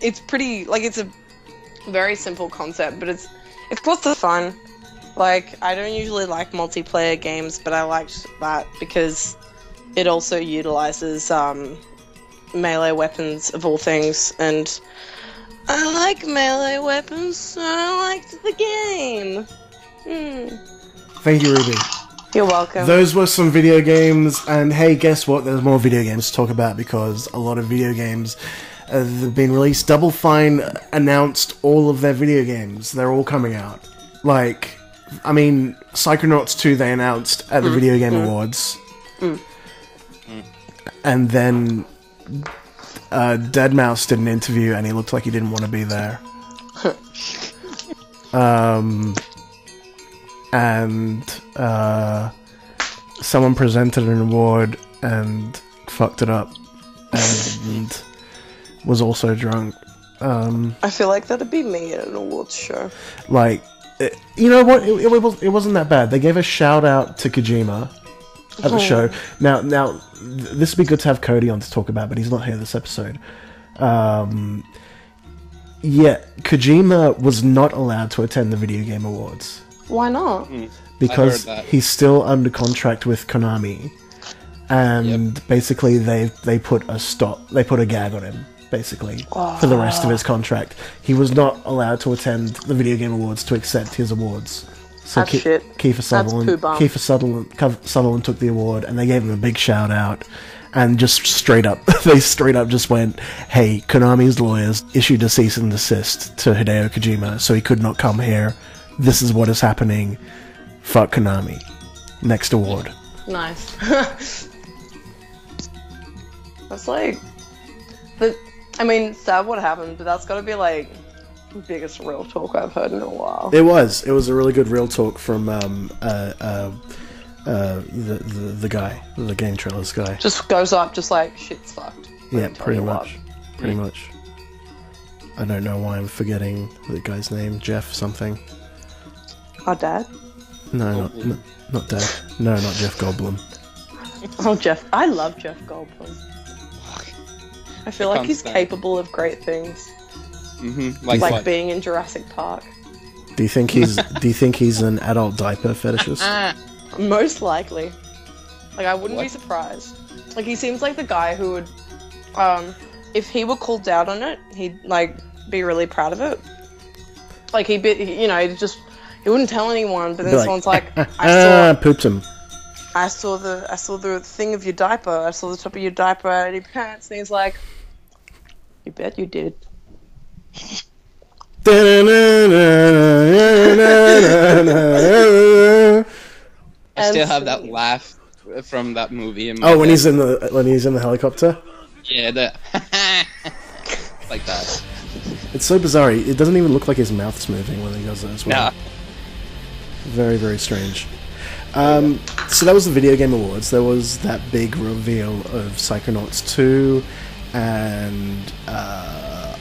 It's pretty, like, it's a very simple concept, but it's lots of fun. Like, I don't usually like multiplayer games, but I liked that because it also utilizes melee weapons of all things, and I like melee weapons, so I liked the game.
Thank you, Ruby.
You're welcome.
Those were some video games, and hey, guess what? There's more video games to talk about because a lot of video games have been released. Double Fine announced all of their video games. They're all coming out. Like, I mean, Psychonauts 2 they announced at the Video Game Awards. And then Deadmau5 did an interview and he looked like he didn't want to be there. Someone presented an award and fucked it up and was also drunk.
I feel like that'd be me at an awards show.
Like, you know what? It wasn't that bad. They gave a shout out to Kojima at the show. Now, this would be good to have Cody on to talk about, but he's not here this episode. Yeah, Kojima was not allowed to attend the Video Game Awards.
Why not?
Because he's still under contract with Konami. And basically they put a gag on him, basically, for the rest of his contract. He was not allowed to attend the Video Game Awards to accept his awards. So
That's shit.
Kiefer Sutherland took the award, and they gave him a big shout out. And just straight up, they straight up just went, hey, Konami's lawyers issued a cease and desist to Hideo Kojima, so he could not come here. This is what is happening. Fuck Konami. Next award.
Nice. That's like... I mean, sad what happened, but that's gotta be like the biggest real talk I've heard in a while.
It was a really good real talk from the guy, the Game Trailers guy.
Just goes up, just like, shit's fucked.
Yeah, pretty much. Pretty much. I don't know why I'm forgetting the guy's name. Jeff something.
Our dad?
No, not Dad. No, not Jeff Goldblum.
Oh, Jeff. I love Jeff Goldblum. I feel like he's capable of great things.
Mm-hmm.
Like
what?
being in Jurassic Park.
Do you think he's an adult diaper fetishist?
Most likely. Like, I wouldn't be surprised. Like, he seems like the guy who would, if he were called out on it, he'd, like, be really proud of it. Like, he wouldn't tell anyone, but then someone's like,
pooped him.
I saw the thing of your diaper. I saw the top of your diaper out of your pants. And he's like, you bet you did.
I still have that laugh from that movie.
When he's in the helicopter.
Yeah, like that.
It's so bizarre. It doesn't even look like his mouth's moving when he does it as well.
Nah.
Very, very strange. So that was the Video Game Awards. There was that big reveal of Psychonauts 2, and I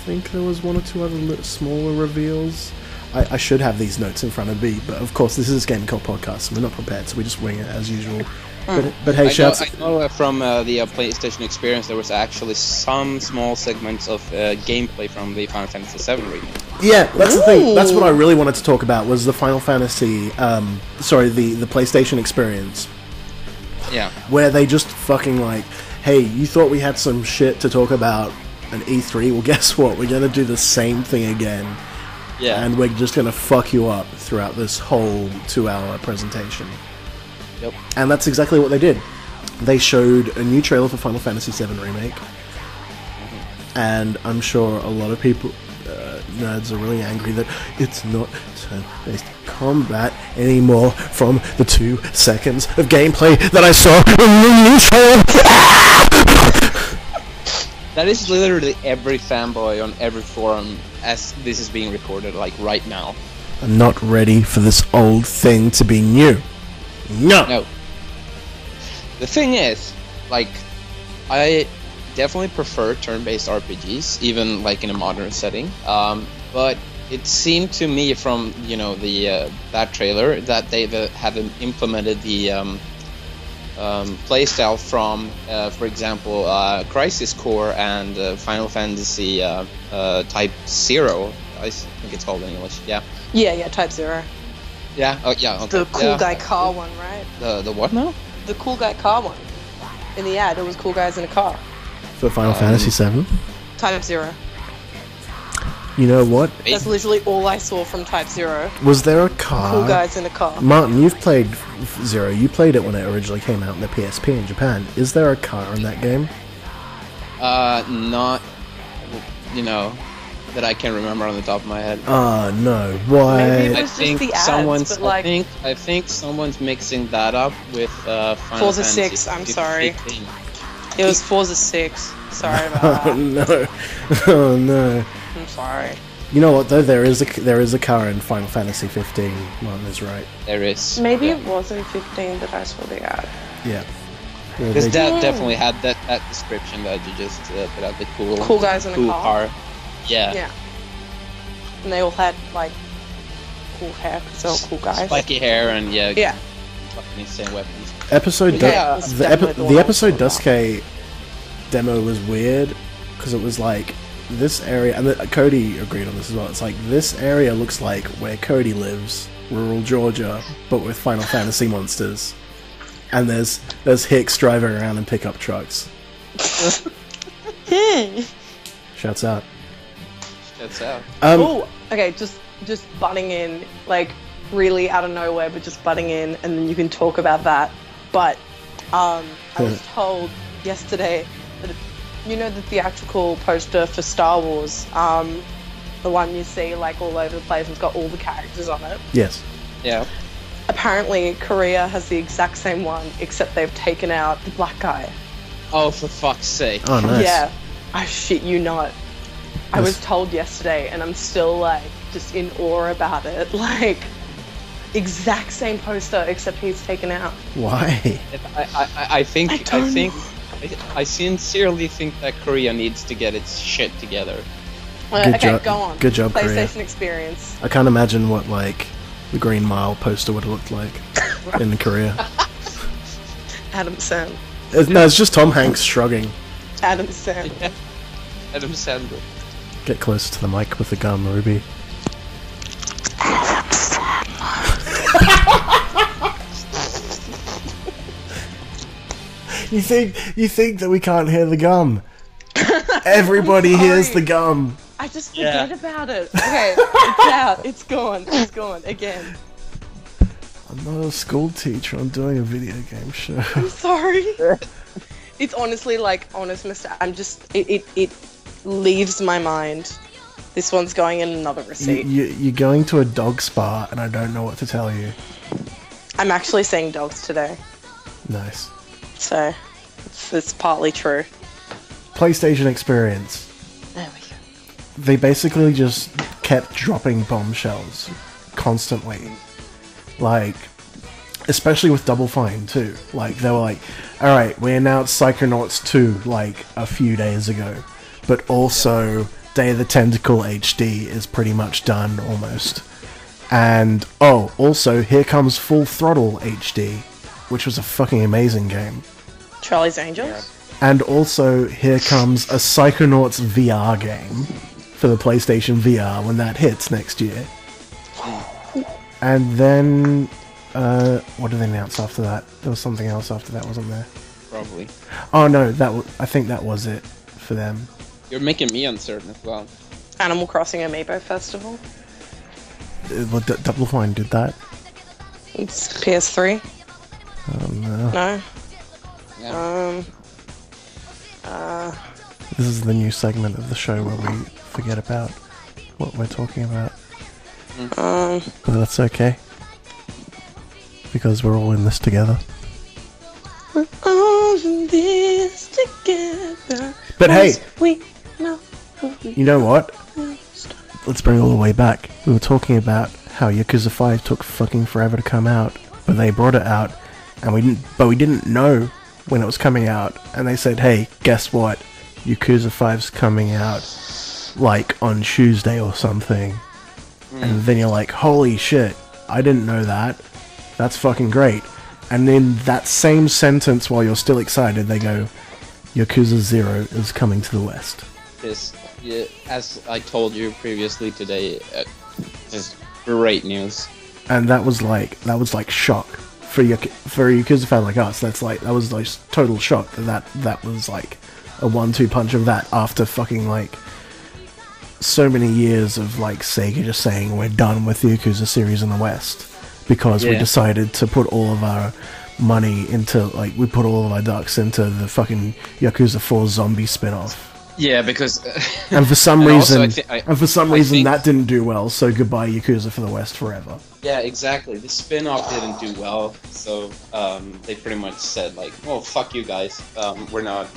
think there was one or two other smaller reveals. I should have these notes in front of me, but of course this is a Gaming Cult podcast, so we're not prepared, so we just wing it as usual. But hey,
I know from the PlayStation experience there was actually some small segments of gameplay from the Final Fantasy VII remake.
Yeah, that's the thing. That's what I really wanted to talk about, was the Final Fantasy, the PlayStation experience.
Yeah.
Where they just fucking like, hey, you thought we had some shit to talk about an E3? Well, guess what? We're going to do the same thing again.
Yeah.
And we're just going to fuck you up throughout this whole 2-hour presentation.
Yep.
And that's exactly what they did. They showed a new trailer for Final Fantasy VII Remake. And I'm sure a lot of people, nerds, are really angry that it's not turn-based combat anymore from the 2 seconds of gameplay that I saw in the new trailer.
That is literally every fanboy on every forum as this is being recorded, like right now.
I'm not ready for this old thing to be new. No.
The thing is, like, I definitely prefer turn-based RPGs, even like in a modern setting. But it seemed to me from that trailer that they have implemented the playstyle from, for example, Crisis Core and Final Fantasy Type 0. I think it's called in English. Yeah.
Yeah, Type 0.
Yeah. Oh, yeah. Okay.
The cool guy car one, right?
The what now?
The cool guy car one. In the ad, it was cool guys in a car.
For Final Fantasy VII?
Type 0.
You know what?
That's literally all I saw from Type 0.
Was there a car?
Cool guys in a car.
Martin, you've played Zero. You played it when it originally came out in the PSP in Japan. Is there a car in that game?
Not, that I can remember on the top of my head.
No. Why?
Maybe it was just the ads, but like...
I think someone's mixing that up with Final
Forza
Fantasy
6, I'm sorry.
15.
It was Forza 6. Sorry about
Oh no. Oh no.
I'm sorry.
You know what though? There is a car in Final Fantasy 15. Martin is right.
There is.
Maybe it wasn't 15 that I saw the ad.
Yeah.
Because that definitely had that description that you just put out, the cool
guys in a car.
Yeah.
Yeah. And they all had like cool hair because they're all cool guys.
Spiky hair and
yeah.
fucking insane weapons.
The episode Duske demo was weird because it was like this area, and Cody agreed on this as well. It's like this area looks like where Cody lives, rural Georgia, but with Final Fantasy monsters. And there's Hicks driving around in pickup trucks. Shouts out.
Okay, just butting in, like really out of nowhere, but just butting in, and then you can talk about that. But I was told yesterday that the theatrical poster for Star Wars, the one you see like all over the place, it's got all the characters on it.
Yes.
Yeah.
Apparently, Korea has the exact same one, except they've taken out the black guy.
Oh, for fuck's sake!
Oh, nice.
Yeah, I shit you not. I was told yesterday, and I'm still like just in awe about it. Like, exact same poster, except he's taken out.
Why?
I sincerely think that Korea needs to get its shit together.
Go on.
Good job,
PlayStation
Korea.
Experience.
I can't imagine what like the Green Mile poster would have looked like in Korea.
Adam Sandler.
No, it's just Tom Hanks shrugging.
Adam Sandler.
Yeah. Adam Sandler.
Get closer to the mic with the gum, Ruby.
Adam Sandler.
You think that we can't hear the gum? Everybody hears the gum.
I just forget about it. Okay, it's out. It's gone. It's gone again.
I'm not a school teacher. I'm doing a video game show.
I'm sorry. It's honestly like honest mistake. I'm just it leaves my mind. This one's going in another receipt.
You're going to a dog spa, and I don't know what to tell you.
I'm actually seeing dogs today,
Nice.
so it's partly true.
PlayStation experience.
There we go.
They basically just kept dropping bombshells constantly. Like, especially with Double Fine too. Like, they were like, alright, we announced Psychonauts 2 like a few days ago, but also Day of the Tentacle HD is pretty much done almost. And also here comes Full Throttle HD, which was a fucking amazing game.
Charlie's Angels.
And also here comes a Psychonauts VR game for the PlayStation VR when that hits next year. And then what did they announce after that? There was something else after that, wasn't there?
Probably.
Oh no, I think that was it for them.
You're making me uncertain as well.
Animal Crossing Amiibo Festival.
Double Fine did that.
It's PS3.
Oh no.
No.
Yeah.
This is the new segment of the show where we forget about what we're talking about. But that's okay. Because we're all in this together.
We're all in this together.
But hey,
we know who we
you know what?
are.
Let's bring it all the way back. We were talking about how Yakuza 5 took fucking forever to come out, but they brought it out, and we didn't know when it was coming out, and they said, hey, guess what? Yakuza 5's coming out, like, on Tuesday or something. And then you're like, holy shit, I didn't know that. That's fucking great. And in that same sentence, while you're still excited, they go, Yakuza 0 is coming to the West.
This, yeah, as I told you previously today, just great news.
And that was like shock for a Yakuza fan like us. That was like total shock that was like a 1-2 punch of that after fucking like so many years of like Sega just saying we're done with the Yakuza series in the West because we decided to put all of our money into we put all of our ducks into the fucking Yakuza 4 zombie spin-off.
Yeah, because
and for some reason
think
that didn't do well, so goodbye Yakuza for the West forever.
Yeah, exactly. The spin-off didn't do well, so they pretty much said like, "Well, fuck you guys. We're not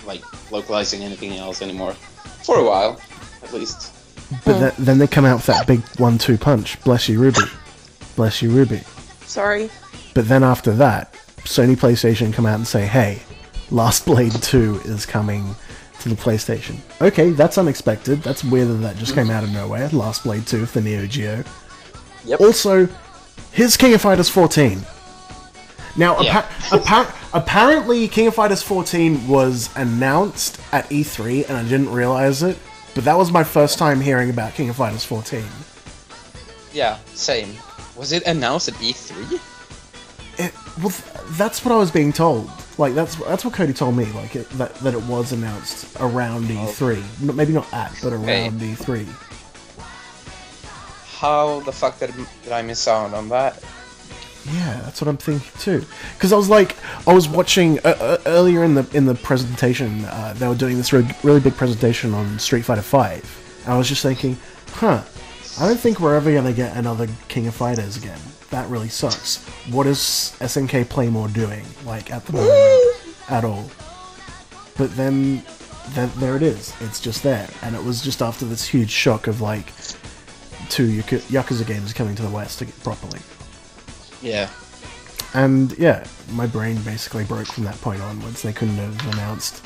like localizing anything else anymore for a while, at least."
But then they come out with that big 1-2 punch. Bless you, Ruby. Bless you, Ruby.
Sorry.
But then after that, Sony PlayStation come out and say, "Hey, Last Blade 2 is coming to the PlayStation." Okay, that's unexpected. That's weird that just came out of nowhere. Last Blade 2 for Neo Geo.
Yep.
Also, here's King of Fighters 14. Now, apparently, King of Fighters 14 was announced at E3, and I didn't realize it. But that was my first time hearing about King of Fighters 14.
Yeah, same. Was it announced at E3?
Well, that's what I was being told. Like, that's what Cody told me. Like, that it was announced around E3. Maybe not at, but around E3.
How the fuck did I miss out on that?
Yeah, that's what I'm thinking too. Because I was watching earlier in the presentation. They were doing this really big presentation on Street Fighter V. And I was just thinking, I don't think we're ever gonna get another King of Fighters again. That really sucks. What is SNK Playmore doing, like, at the moment? At all. But then there it is. It's just there. And it was just after this huge shock of, like, 2 Yakuza games coming to the West properly.
Yeah.
And, yeah, my brain basically broke from that point onwards. They couldn't have announced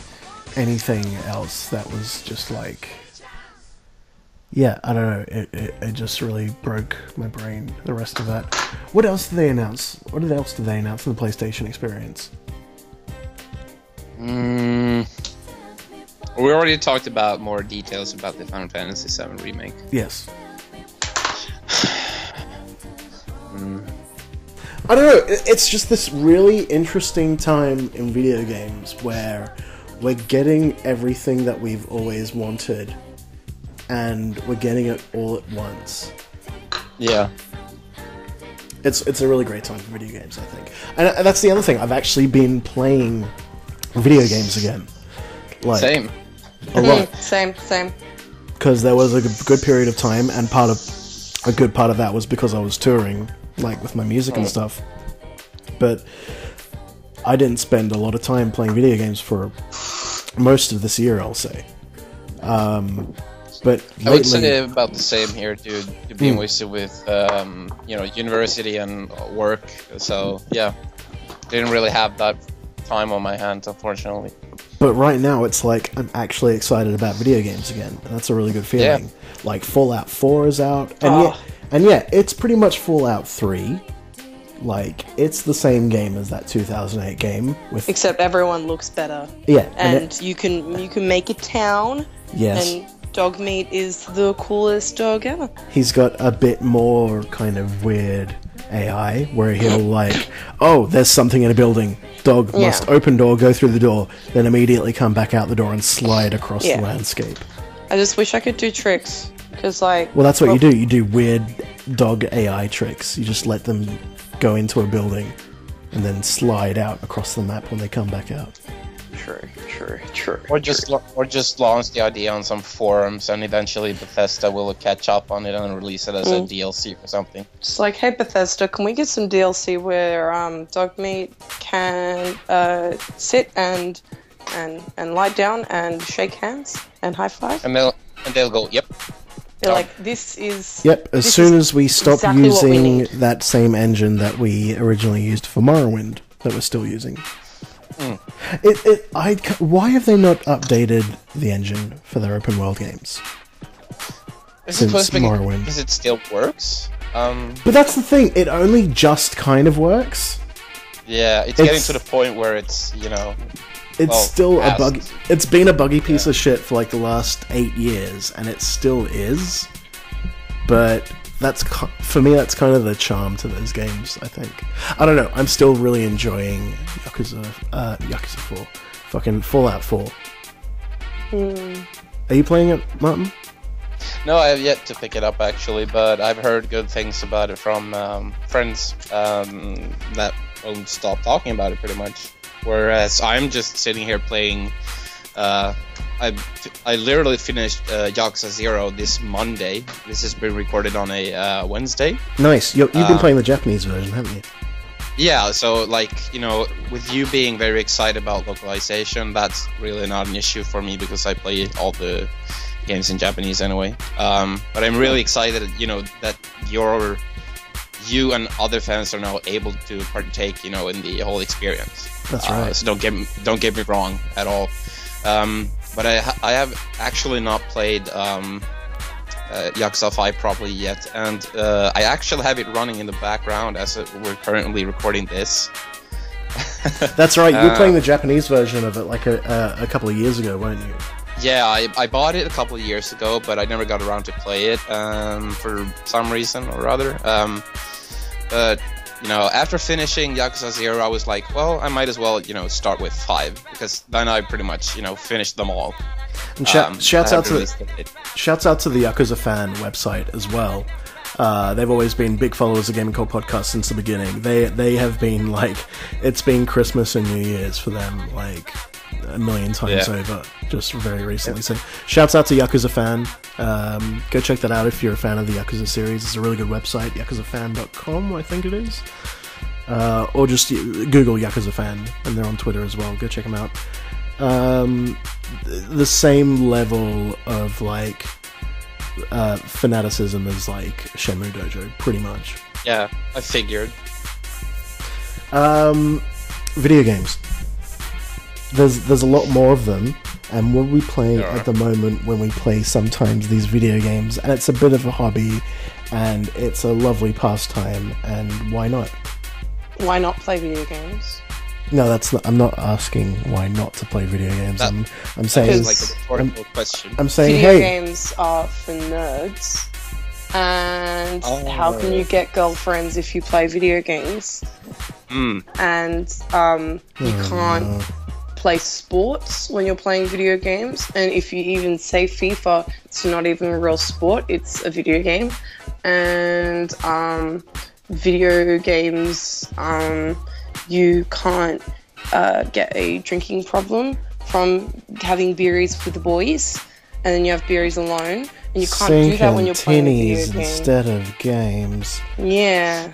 anything else that was just, like... Yeah, I don't know, it just really broke my brain, the rest of that. What else did they announce? What else did they announce in the PlayStation experience?
We already talked about more details about the Final Fantasy VII Remake.
Yes. I don't know, it's just this really interesting time in video games where we're getting everything that we've always wanted, and we're getting it all at once.
Yeah.
It's a really great time for video games, I think. And that's the other thing, I've actually been playing video games again. Like,
Same.
A lot.
Same.
Because there was a good period of time, and a good part of that was because I was touring, like with my music and stuff. But I didn't spend a lot of time playing video games for most of this year, I'll say. But lately,
I would say about the same here, dude. You're being wasted with, university and work. So yeah, didn't really have that time on my hands, unfortunately.
But right now, it's like I'm actually excited about video games again, and that's a really good feeling.
Yeah.
Like Fallout 4 is out, and it's pretty much Fallout 3. Like, it's the same game as that 2008 game, with
Except everyone looks better.
Yeah,
and you can make a town.
Yes.
And Dogmeat is the coolest dog ever.
He's got a bit more kind of weird AI, where he'll like, oh, there's something in a building. Dog must open door, go through the door, then immediately come back out the door and slide across the landscape.
I just wish I could do tricks, because like...
Well, that's what you do. You do weird dog AI tricks. You just let them go into a building and then slide out across the map when they come back out.
True.
Or just launch the idea on some forums, and eventually Bethesda will catch up on it and release it as a DLC for something.
Just like, hey Bethesda, can we get some DLC where Dogmeat can sit and lie down and shake hands and high five?
And they'll go, yep.
They're like, this is...
Yep, as soon as we stop
exactly
using that same engine that we originally used for Morrowind, that we're still using. Why have they not updated the engine for their open world games? Since Morrowind?
Because it still works?
But that's the thing, it only just kind of works.
Yeah, it's getting to the point where it's,
it's been a buggy piece of shit for like the last 8 years, and it still is. But for me, that's kind of the charm to those games, I think. I don't know, I'm still really enjoying Yakuza 4. Fucking Fallout 4. Are you playing it, Martin?
No, I have yet to pick it up, actually, but I've heard good things about it from friends that won't stop talking about it, pretty much. Whereas I'm just sitting here playing... I literally finished Yakuza 0 this Monday. This has been recorded on a Wednesday.
Nice. You've been playing the Japanese version, haven't you?
Yeah, so, with you being very excited about localization, that's really not an issue for me because I play all the games in Japanese anyway. But I'm really excited, that you and other fans are now able to partake, in the whole experience.
That's right.
So don't get me wrong at all. But I have actually not played Yakuza 5 properly yet, and I actually have it running in the background as we're currently recording this.
That's right, you were playing the Japanese version of it like a couple of years ago, weren't you?
Yeah, I bought it a couple of years ago, but I never got around to play it for some reason or other. But after finishing Yakuza 0, I was like, well, I might as well, start with 5, because then I pretty much, finished them all.
And shouts out to the Yakuza Fan website as well. They've always been big followers of Gaming Cult Podcast since the beginning. They have been it's been Christmas and New Year's for them, a million times over, just very recently. So shouts out to Yakuza Fan. Go check that out if you're a fan of the Yakuza series. It's a really good website, yakuzafan.com, I think it is. Or just Google Yakuza Fan, and they're on Twitter as well. Go check them out. The same level of fanaticism as Shenmue Dojo, pretty much.
Yeah, I figured.
Video games. There's a lot more of them, and what we play at the moment when we play sometimes these video games, and it's a bit of a hobby, and it's a lovely pastime, and why not?
Why not play video games?
No, that's not. I'm not asking why not to play video games. I'm saying
It's like a rhetorical question.
I'm saying,
Video
hey,
games are for nerds. And how can you get girlfriends if you play video games? And you can't play sports when you're playing video games. And if you even say FIFA, it's not even a real sport, it's a video game. And video games, you can't get a drinking problem from having beeries with the boys, and then you have beeries alone, and you can't do that when you're playing a video game.
instead of games.
Yeah.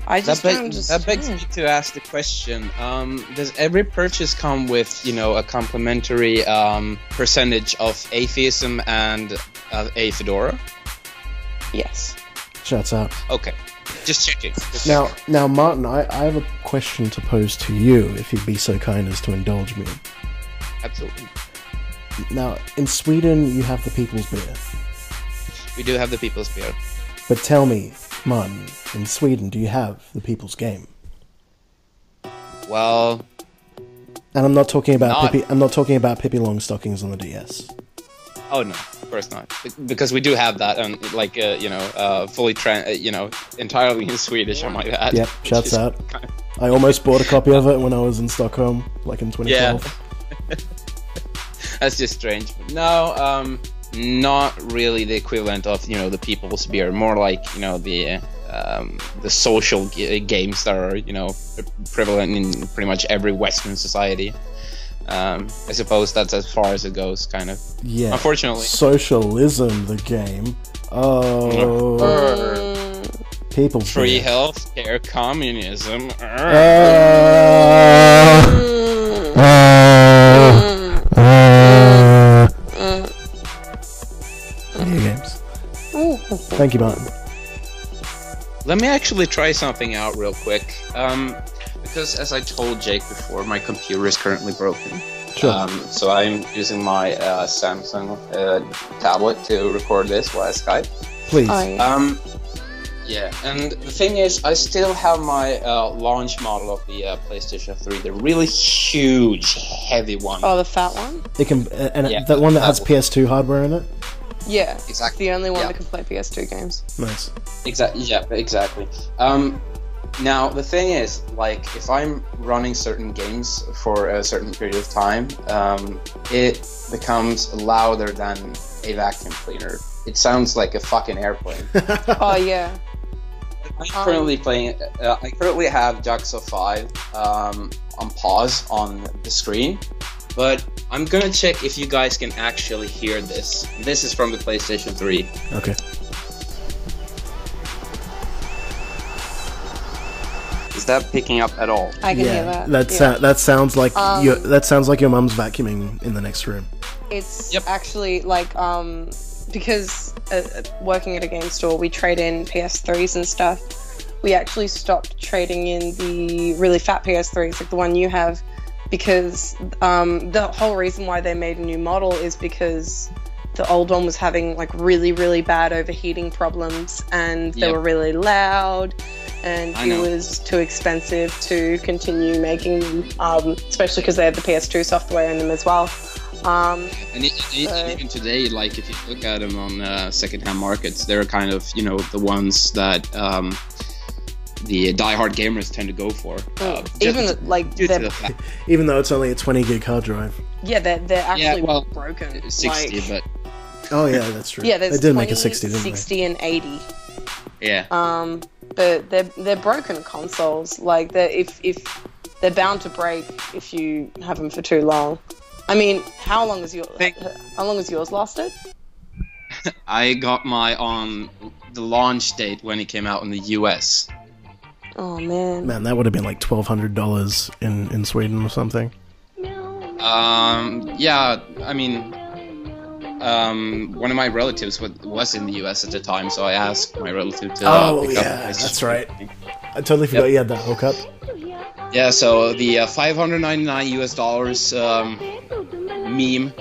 I just don't
that begs me to ask the question, does every purchase come with, a complimentary percentage of atheism and a fedora?
Yes.
Shuts up.
Okay. Just checking.
Now, Martin, I have a question to pose to you, if you'd be so kind as to indulge me.
Absolutely.
Now, in Sweden, you have the People's Beer.
We do have the People's Beer.
But tell me, Martin, in Sweden, do you have the People's Game?
Well...
And I'm not talking about Pippi Longstockings on the DS.
Oh no, of course not. Because we do have that, fully, entirely in Swedish, I might add.
Yep, shouts out. I almost bought a copy of it when I was in Stockholm, like in 2012.
Yeah. That's just strange. But no, not really the equivalent of, the People's Beer. More like, the social games that are, prevalent in pretty much every Western society. I suppose that's as far as it goes, kind of.
Yeah.
Unfortunately.
Socialism, the game. Oh. People's
Free
Beer.
healthcare, communism.
Video games. Thank you, Martin.
Let me actually try something out real quick. Because as I told Jake before, my computer is currently broken.
Sure.
So I'm using my Samsung tablet to record this via Skype.
Please.
Yeah, and the thing is, I still have my launch model of the PlayStation 3, the really huge, heavy one.
Oh, the fat one?
It can, that one that has PS2 hardware in it?
Yeah,
exactly.
The only one that can play PS2 games.
Nice.
Exactly. Now, the thing is, like, if I'm running certain games for a certain period of time, it becomes louder than a vacuum cleaner. It sounds like a fucking airplane.
Oh, yeah.
I'm currently playing. I currently have Jaxo 5 on pause on the screen, but I'm gonna check if you guys can actually hear this. This is from the PlayStation 3.
Okay.
Is that picking up at all?
I can hear that.
That sounds like your mum's vacuuming in the next room.
It's actually like because working at a game store, we trade in PS3s and stuff. We actually stopped trading in the really fat PS3s, like the one you have, because the whole reason why they made a new model is because the old one was having like really, really bad overheating problems, and they were really loud, and it was too expensive to continue making them, especially because they have the PS2 software in them as well.
And even today, like if you look at them on secondhand markets, they're kind of the ones that the diehard gamers tend to go for.
Even though it's only a 20 gig hard drive.
Yeah, they're actually broken.
60, but
oh yeah, that's true.
Yeah, there's
they did
20,
make a 60, didn't
60 and 80.
Yeah.
But they're broken consoles. Like if they're bound to break if you have them for too long. I mean, how long has yours lasted?
I got my on the launch date when it came out in the US.
Oh man.
Man, that would have been like $1,200 in Sweden or something.
Yeah, I mean, one of my relatives was in the US at the time, so I asked my relative to pick up.
That's right. I totally forgot you had that hookup.
Yeah, so the $599 meme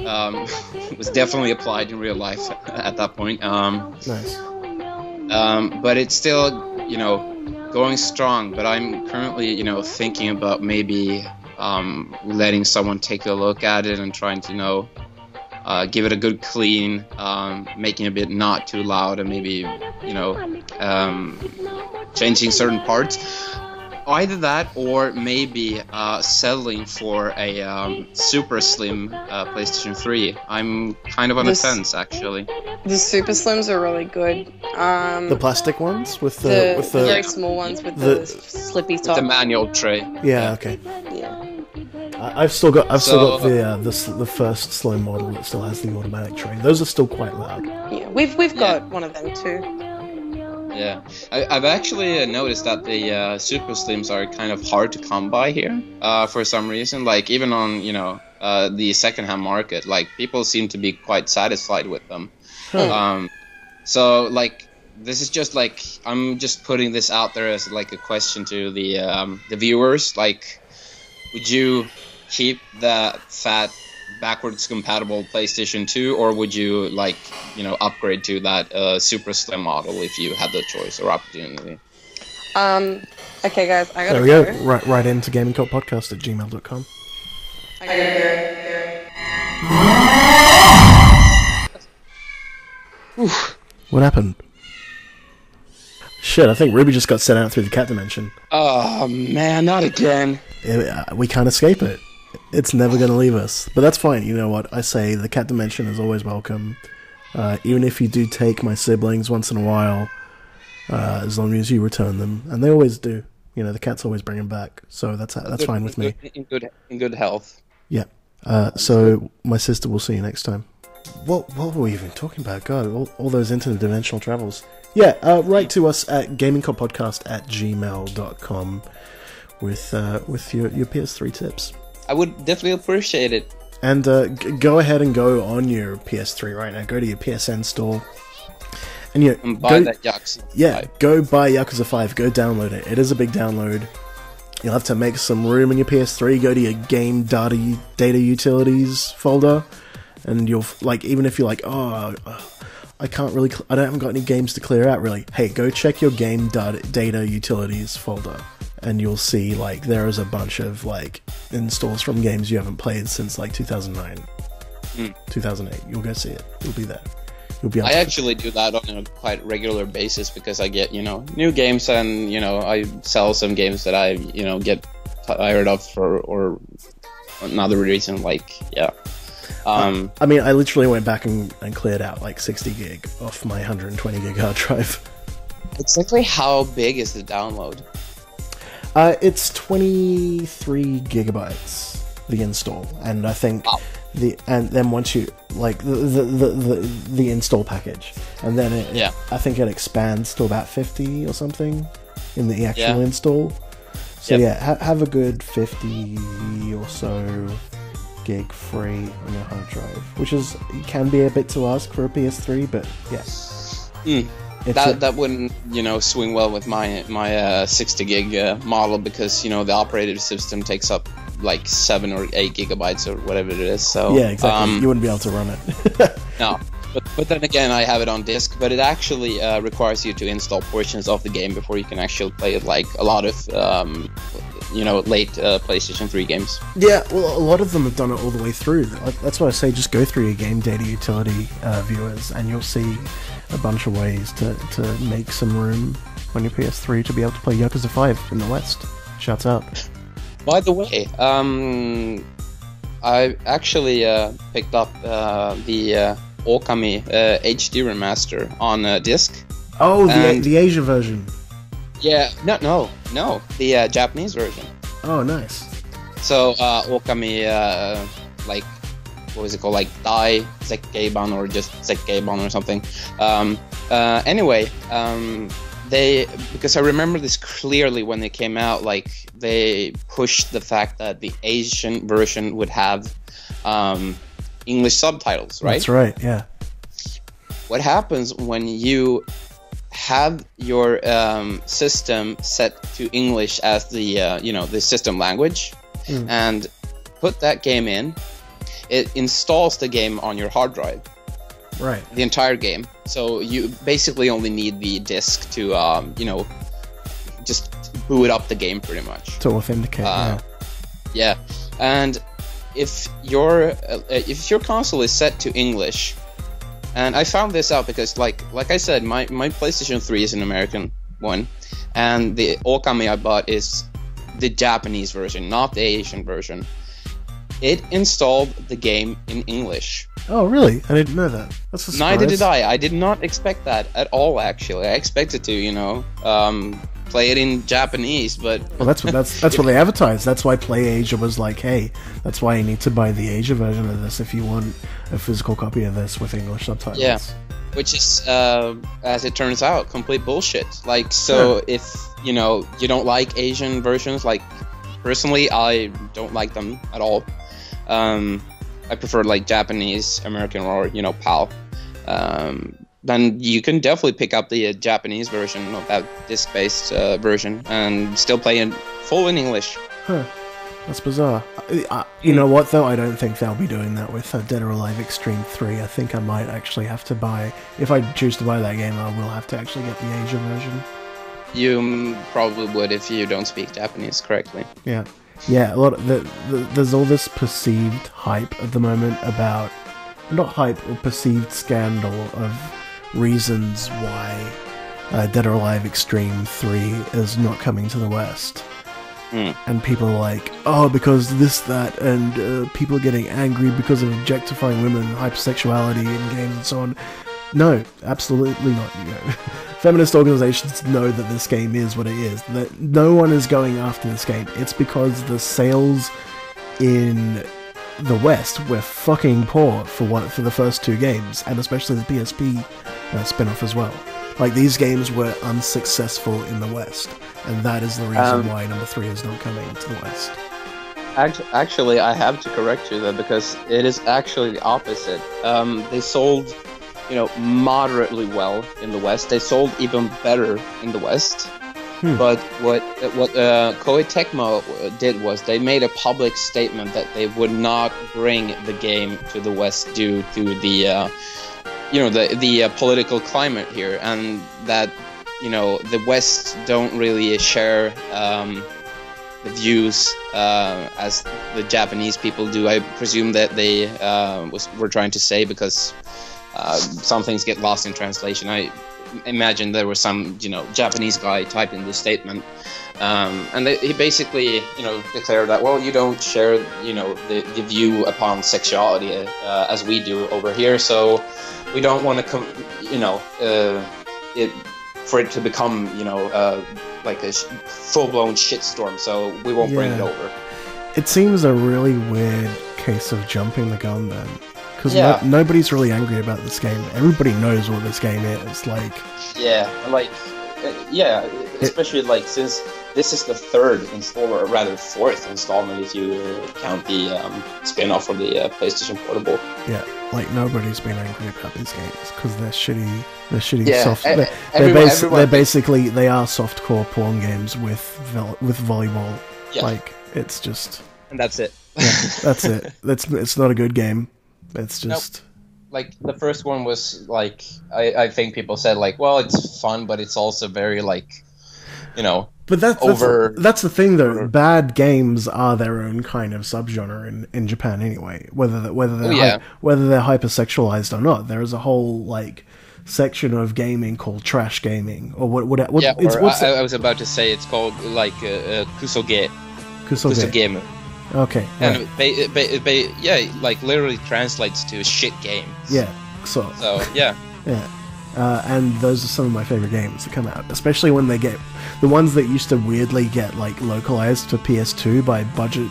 was definitely applied in real life at that point.
Nice.
But it's still, going strong, but I'm currently, thinking about maybe letting someone take a look at it and trying to, give it a good clean, making it a bit not too loud, and maybe, changing certain parts. Either that, or maybe settling for a super slim PlayStation 3. I'm kind of on the fence, actually.
The Super Slims are really good.
The plastic ones with the
very small ones with the slippy top.
The manual tray.
Yeah. Okay.
Yeah.
I've still got the first slim model that still has the automatic tray. Those are still quite loud.
Yeah, we've got one of them too.
Yeah, I've actually noticed that the Super Slims are kind of hard to come by here for some reason. Like, even on, the secondhand market, like, people seem to be quite satisfied with them. So, like, this is just, like, I'm just putting this out there as, like, a question to the viewers. Like, would you keep the fat, backwards compatible PlayStation 2, or would you, like, upgrade to that super slim model if you had the choice or opportunity?
Okay, guys, I gotta
go.
go.
Right into gamingcultpodcast@gmail.com.
I gotta
go. What happened? Shit, I think Ruby just got sent out through the cat dimension.
Oh man, not again.
We can't escape it. It's never going to leave us. But that's fine. You know what? I say the cat dimension is always welcome. Even if you do take my siblings once in a while, as long as you return them. And they always do. The cats always bring them back. So that's fine with me.
In good health.
Yeah. So my sister will see you next time. What were we even talking about? God, all those interdimensional travels. Yeah, write to us at gamingcultpodcast@gmail.com with your PS3 tips.
I would definitely appreciate it.
And go ahead and go on your PS3 right now. Go to your PSN store. And
buy that Yakuza 5.
Yeah, go buy Yakuza 5. Go download it. It is a big download. You'll have to make some room in your PS3. Go to your game data utilities folder. And you'll, like, even if you're like, oh, I haven't got any games to clear out, really. Hey, go check your game data utilities folder. And you'll see, like, there is a bunch of, like, installs from games you haven't played since, like, 2009, 2008. You'll go see it. You'll be there. You'll be.
I actually do that on a quite regular basis because I get, new games, and, I sell some games that I, get tired of or another reason, like, yeah.
I mean, I literally went back and cleared out, like, 60 gig off my 120 gig hard drive.
Exactly how big is the download?
It's 23 gigabytes, the install, and I think and then once you, like, the install package, and then I think it expands to about 50 or something in the actual install. So have a good 50 or so gig free on your hard drive, which can be a bit to ask for a PS3, but yes.
That wouldn't, swing well with my 60 gig model because, the operating system takes up like 7 or 8 gigabytes or whatever it is. So
yeah, exactly. You wouldn't be able to run it.
No, but then again, I have it on disc. But it actually requires you to install portions of the game before you can actually play it, like a lot of late PlayStation 3 games.
Yeah, well, a lot of them have done it all the way through. That's why I say just go through your game data utility viewers, and you'll see a bunch of ways to make some room on your PS3 to be able to play Yakuza 5 in the West. Shouts out.
By the way, I actually picked up the Okami HD remaster on disc.
Oh, the Asia version.
Yeah, no, the Japanese version.
Oh, nice.
So Okami, like, what was it called, like Dai Zekkeiban or just Zekkeiban or something. Anyway, because I remember this clearly when they came out, like, they pushed the fact that the Asian version would have English subtitles, right?
That's right, yeah.
What happens when you have your system set to English as the the system language, and put that game in? It installs the game on your hard drive.
Right.
The entire game. So you basically only need the disc to just boot up the game pretty much.
To authenticate.
Yeah, and if your console is set to English, and I found this out because like I said, my PlayStation 3 is an American one, and the Okami I bought is the Japanese version, not the Asian version. It installed the game in English.
Oh, really? I didn't know that. That's a surprise.
Neither did I. I did not expect that at all, actually. I expected to, play it in Japanese, but...
Well, that's what they advertised. That's why Play Asia was like, hey, that's why you need to buy the Asia version of this if you want a physical copy of this with English subtitles.
Yeah, which is, as it turns out, complete bullshit. Like, so if, you don't like Asian versions, like, personally, I don't like them at all. I prefer like Japanese, American, or PAL. Then you can definitely pick up the Japanese version of that disc-based version and still play in full in English.
Huh. That's bizarre. You know what though? I don't think they'll be doing that with Dead or Alive Extreme 3. I think I might actually have to buy. If I choose to buy that game, I will have to actually get the Asia version.
You probably would if you don't speak Japanese correctly.
Yeah. Yeah, a lot of there's all this perceived hype at the moment about, not hype, or perceived scandal of reasons why Dead or Alive Extreme 3 is not coming to the West. And people are like, oh, because this, that, and people are getting angry because of objectifying women, hypersexuality in games and so on. No, absolutely not. Feminist organizations know that this game is what it is. That no one is going after this game. It's because the sales in the West were fucking poor for the first two games, and especially the PSP spin-off as well. Like, these games were unsuccessful in the West, and that is the reason why number 3 is not coming to the West.
Actually, I have to correct you there, because it is actually the opposite. They sold, moderately well in the West. They sold even better in the West. But what Koei Tecmo did was they made a public statement that they would not bring the game to the West due to the the political climate here, and that the West don't really share the views as the Japanese people do. I presume that they were trying to say, because some things get lost in translation. I imagine there was some Japanese guy typing this statement, and he basically declared that, well, you don't share the view upon sexuality as we do over here, so we don't want to for it to become like a full-blown shitstorm, so we won't bring it over.
It seems a really weird case of jumping the gun then, because nobody's really angry about this game. Everybody knows what this game is.
Especially since this is the third installment, or rather fourth installment if you count the spin-off of the PlayStation Portable.
Yeah, nobody's been angry about these games because they're shitty. They're shitty soft.
They
are softcore porn games with volleyball.
Yeah.
It's just.
And that's it.
Yeah, that's it. It's not a good game. It's just.
Nope. The first one was I think people said well, it's fun, but it's also very
But that's the thing though. Bad games are their own kind of subgenre in Japan anyway. Whether they're hypersexualized or not, there is a whole section of gaming called trash gaming, or what?
I was about to say it's called kusoge. Kusoge.
Okay.
And it literally translates to shit game.
Yeah. So yeah. Yeah. And those are some of my favorite games that come out, especially when they get the ones that used to weirdly get localized for PS2 by budget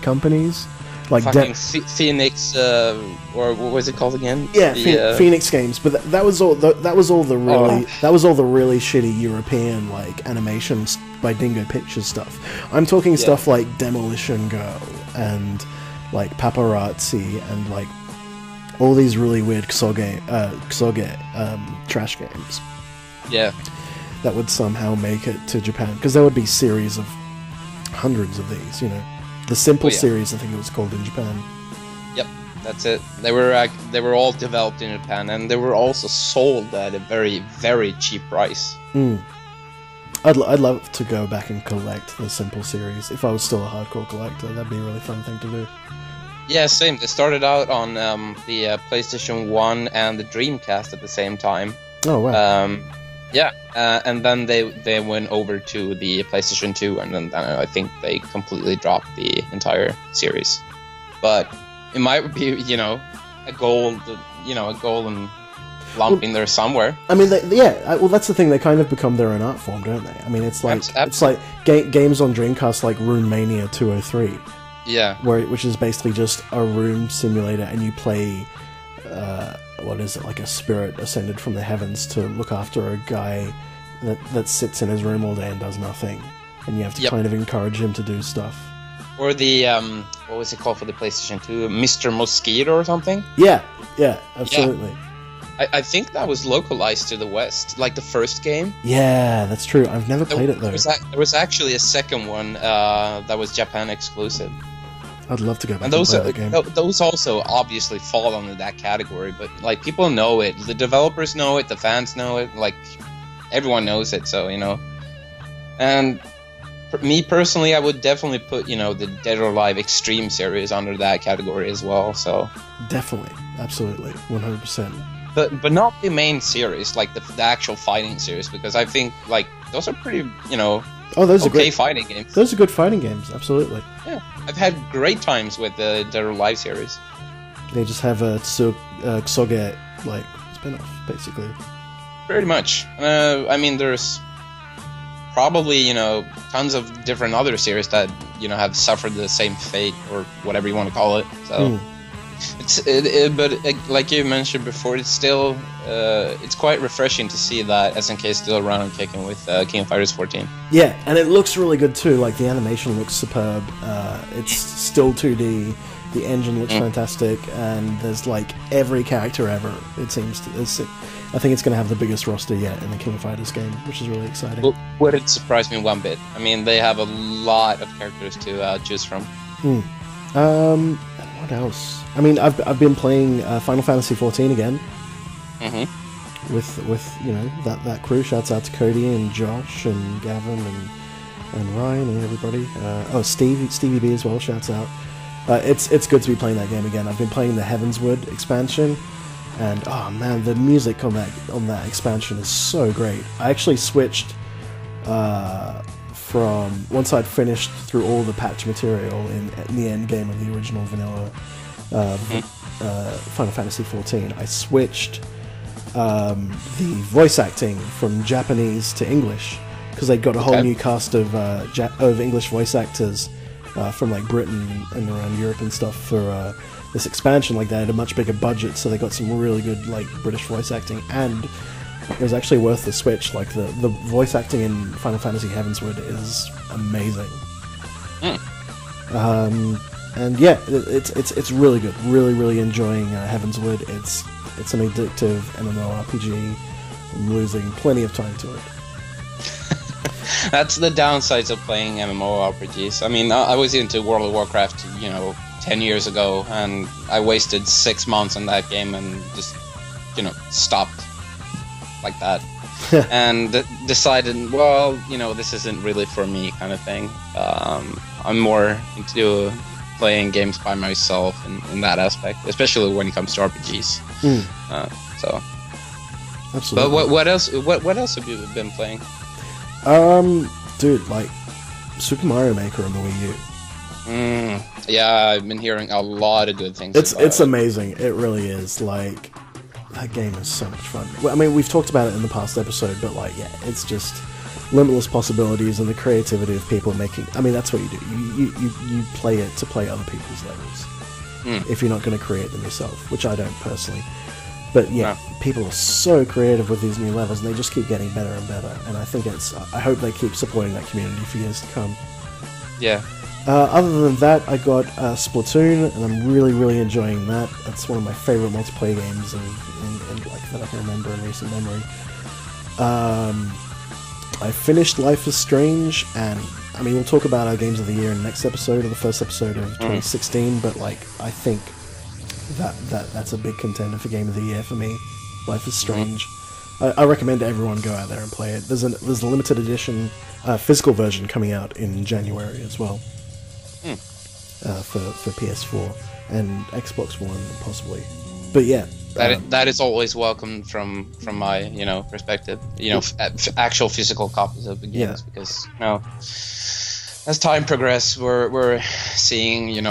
companies,
Phoenix, or what was it called again?
Yeah, Phoenix Games. But that was all the really shitty European animations by Dingo Pictures stuff. I'm talking stuff like Demolition Girl and Paparazzi and all these really weird kusoge trash games.
Yeah.
That would somehow make it to Japan, because there would be series of hundreds of these, The Simple series, I think it was called in Japan.
Yep, that's it. They were all developed in Japan, and they were also sold at a very, very cheap price.
I'd love to go back and collect the Simple series. If I was still a hardcore collector, that'd be a really fun thing to do.
Yeah, same. They started out on the PlayStation 1 and the Dreamcast at the same time.
Oh, wow.
And then they went over to the PlayStation 2, and then I think they completely dropped the entire series. But it might be, a golden lump in there somewhere.
I mean, well, that's the thing. They kind of become their own art form, don't they? I mean, it's like games on Dreamcast like Rune Mania 203.
Yeah.
Which is basically just a room simulator, and you play, what is it, like a spirit ascended from the heavens to look after a guy that sits in his room all day and does nothing, and you have to kind of encourage him to do stuff.
Or the, what was it called for the PlayStation 2? Mr. Mosquito or something?
Yeah, absolutely.
Yeah. I think that was localized to the West, like the first game.
Yeah, that's true. I've never played it, though.
There was actually a second one that was Japan exclusive.
I'd love to go back and play that game.
Those also obviously fall under that category, but like people know it. The developers know it, the fans know it, like everyone knows it, so, And me personally, I would definitely put, the Dead or Alive Extreme series under that category as well, so... Definitely.
Absolutely. 100%.
But not the main series, like the actual fighting series, because I think like those are pretty,
those are great
fighting games.
Those are good fighting games, absolutely.
Yeah, I've had great times with the Dead or Alive series.
They just have a Ksoge like spin-off, basically.
Pretty much. I mean, there's probably tons of different other series that have suffered the same fate or whatever you want to call it. So. But like you mentioned before, it's still it's quite refreshing to see that SNK is still around and kicking with King of Fighters 14.
Yeah, and it looks really good too. Like the animation looks superb. It's still 2D. The engine looks fantastic, and there's like every character ever. It seems to. I think it's going to have the biggest roster yet in the King of Fighters game, which is really exciting.
Well, would it surprise me one bit? I mean, they have a lot of characters to choose from.
What else? I mean, I've been playing Final Fantasy 14 again. With that crew. Shouts out to Cody and Josh and Gavin and Ryan and everybody. Stevie B as well. Shouts out. It's good to be playing that game again. I've been playing the Heavensward expansion, and oh man, the music on that expansion is so great. I actually switched from once I'd finished through all the patch material in the end game of the original vanilla Final Fantasy 14. I switched the voice acting from Japanese to English because they got a whole new cast of English voice actors from like Britain and around Europe and stuff for this expansion. Like they had a much bigger budget, so they got some really good like British voice acting, and it was actually worth the switch. Like the voice acting in Final Fantasy Heavensward is amazing. And yeah, it's really good. Really enjoying Heavensward. It's an addictive MMORPG. I'm losing plenty of time to it.
That's the downsides of playing MMORPGs. I mean, I was into World of Warcraft, 10 years ago, and I wasted 6 months on that game and just, stopped like that. And decided, well, this isn't really for me kind of thing. I'm more into playing games by myself in that aspect, especially when it comes to RPGs. So, absolutely. But what else have you been playing?
Dude, like Super Mario Maker on the Wii U.
Yeah, I've been hearing a lot of good things.
It's amazing. It really is. Like that game is so much fun. Well, I mean, we've talked about it in the past episode, but like, yeah, it's just limitless possibilities and the creativity of people making. I mean, that's what you do. You play it to play other people's levels. If you're not going to create them yourself, which I don't personally. But yeah, people are so creative with these new levels, and they just keep getting better and better. And I think I hope they keep supporting that community for years to come.
Yeah.
Other than that, I got Splatoon, and I'm really enjoying that. That's one of my favorite multiplayer games that I can remember in recent memory. I finished Life is Strange, and I mean, we'll talk about our games of the year in the next episode, or the first episode of 2016. But like, I think that's a big contender for game of the year for me. Life is Strange. I recommend everyone go out there and play it. There's a limited edition physical version coming out in January as well for PS4 and Xbox One possibly. But yeah,
that is always welcome from my perspective. Actual physical copies of the games because as time progresses, we're seeing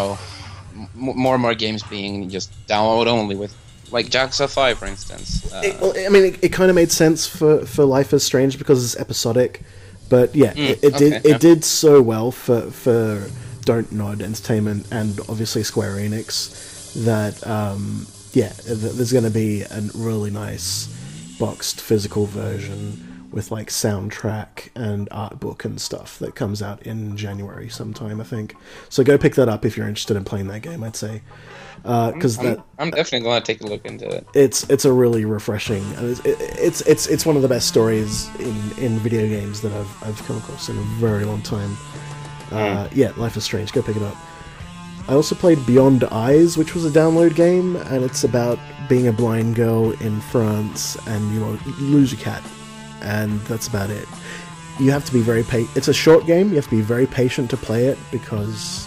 more and more games being just download only with. Like Jaxa 5, for instance.
It kind of made sense for Life is Strange because it's episodic, but yeah, it did so well for Don't Nod Entertainment and obviously Square Enix that there's going to be a really nice boxed physical version with like soundtrack and art book and stuff that comes out in January sometime, I think. So go pick that up if you're interested in playing that game, I'd say. Because
I'm definitely going to take a look into it.
It's a really refreshing. It's one of the best stories in video games that I've come across in a very long time. Life is Strange. Go pick it up. I also played Beyond Eyes, which was a download game, and it's about being a blind girl in France, and you lose your cat, and that's about it. You have to be very It's a short game. You have to be very patient to play it because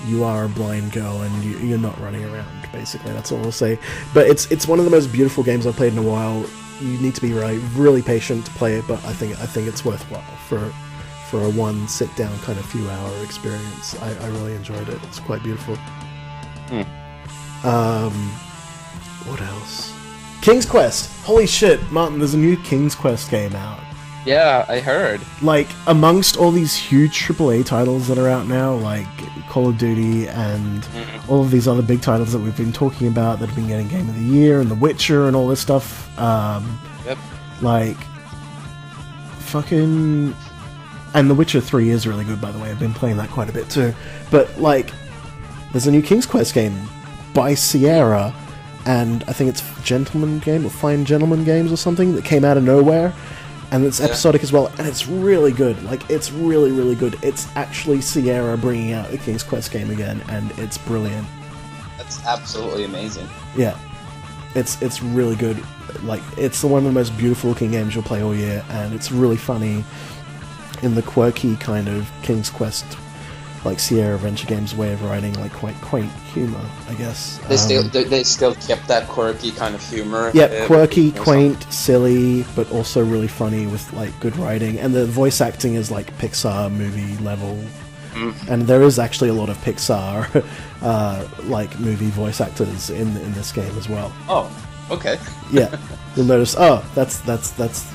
you are a blind girl and you're not running around. Basically, that's all I'll say. But it's one of the most beautiful games I've played in a while. You need to be really patient to play it, but I think it's worthwhile for a one sit down kind of few hour experience. I really enjoyed it. It's quite beautiful. What else? King's Quest. Holy shit, Martin! There's a new King's Quest game out.
Yeah, I heard.
Like, amongst all these huge AAA titles that are out now, like Call of Duty and all of these other big titles that we've been talking about that have been getting Game of the Year, and The Witcher and all this stuff, like, fucking... And The Witcher 3 is really good, by the way. I've been playing that quite a bit too. But, like, there's a new King's Quest game by Sierra, and I think it's Gentleman Game or Fine Gentleman Games or something that came out of nowhere. And it's episodic as well, and it's really good. Like, it's really, really good. It's actually Sierra bringing out a King's Quest game again, and it's brilliant.
That's absolutely amazing.
Yeah. It's really good. Like, it's one of the most beautiful looking games you'll play all year, and it's really funny in the quirky kind of King's Quest, like Sierra Adventure Games way of writing, like quite quaint humor, I guess.
They still kept that quirky kind of humor.
Yeah, quirky, quaint, silly, but also really funny with like good writing, and the voice acting is like Pixar movie level. And there is actually a lot of Pixar like movie voice actors in this game as well.
Oh, okay.
Yeah, you'll notice. Oh, that's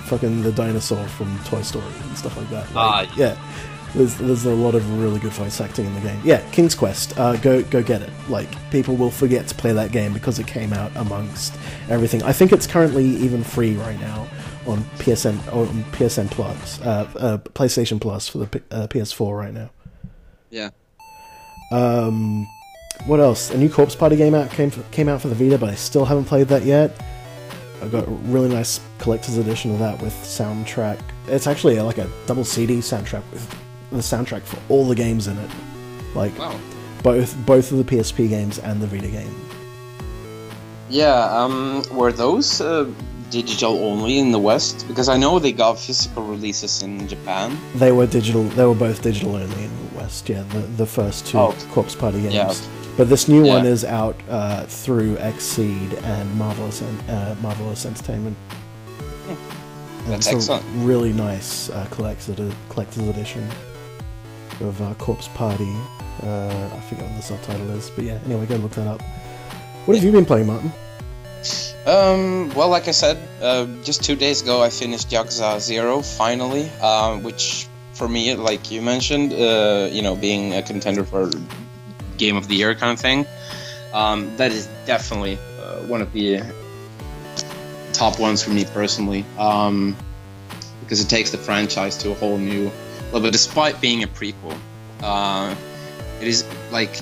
fucking the dinosaur from Toy Story and stuff like that. Like, yeah. There's a lot of really good voice acting in the game. Yeah, King's Quest. Go get it. Like, people will forget to play that game because it came out amongst everything. I think it's currently even free right now on PSN Plus, PlayStation Plus for the PS4 right now.
Yeah.
What else? A new Corpse Party game came out for the Vita, but I still haven't played that yet. I got a really nice collector's edition of that with soundtrack. It's actually like a double CD soundtrack with the soundtrack for all the games in it, like both of the PSP games and the Vita game.
Yeah, were those digital only in the West? Because I know they got physical releases in Japan.
They were digital. They were both digital only in the West. Yeah, the first two Corpse Party games. Yeah. But this new one is out through Xseed and Marvelous Entertainment.
That's excellent.
Really nice collector's edition of Corpse Party. I forget what the subtitle is, but yeah. Anyway, go look that up. What have you been playing, Martin?
Well, like I said, just 2 days ago, I finished Yakuza 0 finally, which for me, like you mentioned, being a contender for Game of the Year kind of thing, that is definitely one of the top ones for me personally, because it takes the franchise to a whole new level. Despite being a prequel, it is like,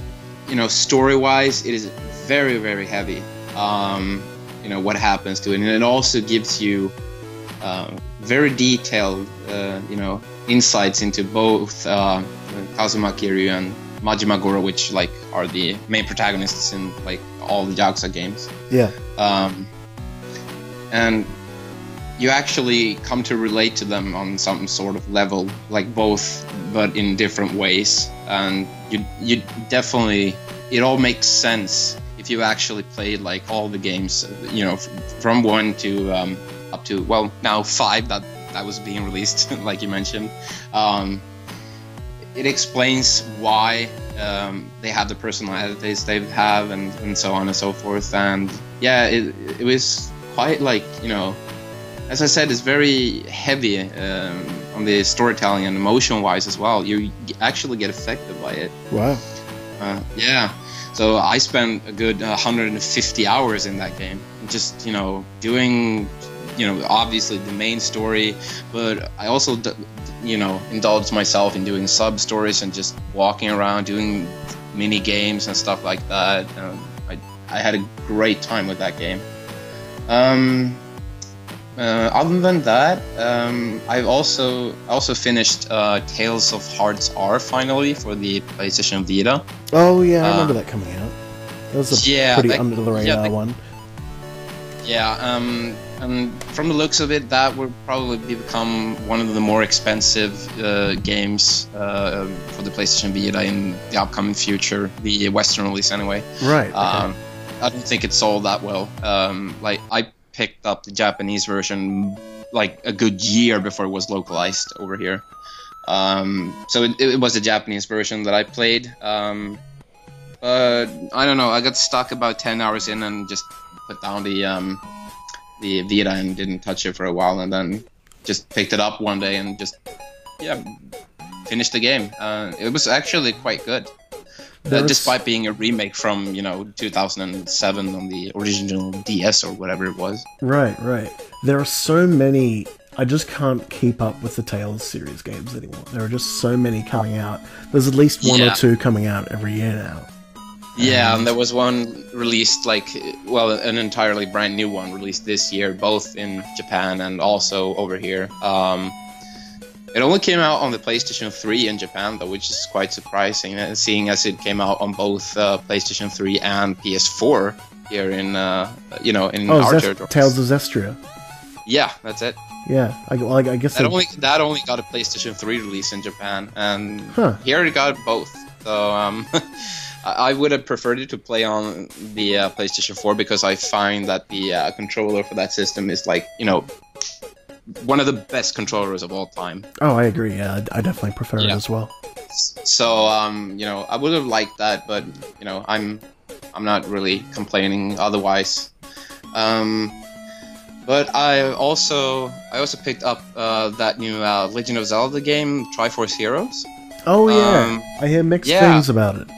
story-wise, it is very, very heavy. What happens to it, and it also gives you very detailed, insights into both Kazuma Kiryu and Majima Goro, which like are the main protagonists in like all the Yakuza games.
Yeah.
And you actually come to relate to them on some sort of level, like both, but in different ways. And you definitely, it all makes sense if you actually played like all the games, you know, from 1 to up to, well, now 5 that was being released, like you mentioned. It explains why they have the personalities they have, and so on and so forth. And yeah, it was quite like, you know, as I said, it's very heavy on the storytelling and emotion-wise as well. You actually get affected by it.
Wow.
Yeah. So I spent a good 150 hours in that game, just, you know, doing, you know, obviously the main story, but I also, you know, indulged myself in doing sub-stories and just walking around doing mini games and stuff like that. I had a great time with that game. Other than that, I've also finished Tales of Hearts R finally for the PlayStation Vita.
Oh yeah, I remember that coming out. That was a pretty under the radar one.
Yeah, and from the looks of it, that will probably become one of the more expensive games for the PlayStation Vita in the upcoming future, the Western release anyway.
Right. Okay.
I don't think it sold that well. Like, I picked up the Japanese version like a good year before it was localized over here. So it was the Japanese version that I played. But I don't know, I got stuck about 10 hours in and just put down the Vita and didn't touch it for a while, and then just picked it up one day and just, yeah, finished the game. It was actually quite good. Despite being a remake from, you know, 2007 on the original DS or whatever it was.
Right. There are so many. I just can't keep up with the Tales series games anymore. There are just so many coming out. There's at least one or two coming out every year now.
Yeah, and there was one released, like, well, an entirely brand new one released this year, both in Japan and also over here. It only came out on the PlayStation 3 in Japan, though, which is quite surprising, seeing as it came out on both PlayStation 3 and PS4 here in, you know, in our territory.
Tales of Zestria.
Yeah, that's it.
Yeah, I guess
that only got a PlayStation 3 release in Japan, and here it got both. So I would have preferred it to play on the PlayStation 4, because I find that the controller for that system is, like, you know, one of the best controllers of all time.
Oh, I agree. Yeah, I definitely prefer it as well.
So, you know, I would have liked that, but, you know, I'm not really complaining otherwise. But I also picked up that new Legend of Zelda game, Triforce Heroes.
Oh yeah, I hear mixed things about it.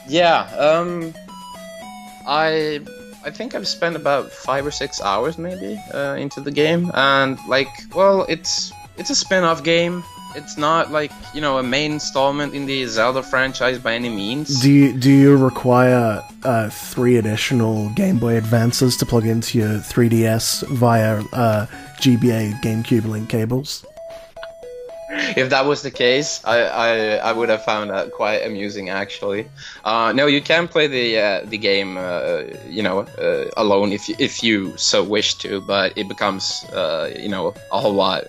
Yeah, I think I've spent about 5 or 6 hours maybe into the game, and, like, well, it's a spin-off game. It's not, like, you know, a main installment in the Zelda franchise by any means.
Do you require 3 additional Game Boy Advances to plug into your 3DS via GBA GameCube link cables?
If that was the case, I would have found that quite amusing, actually. No, you can play the game, you know, alone if you so wish to, but it becomes, you know, a whole lot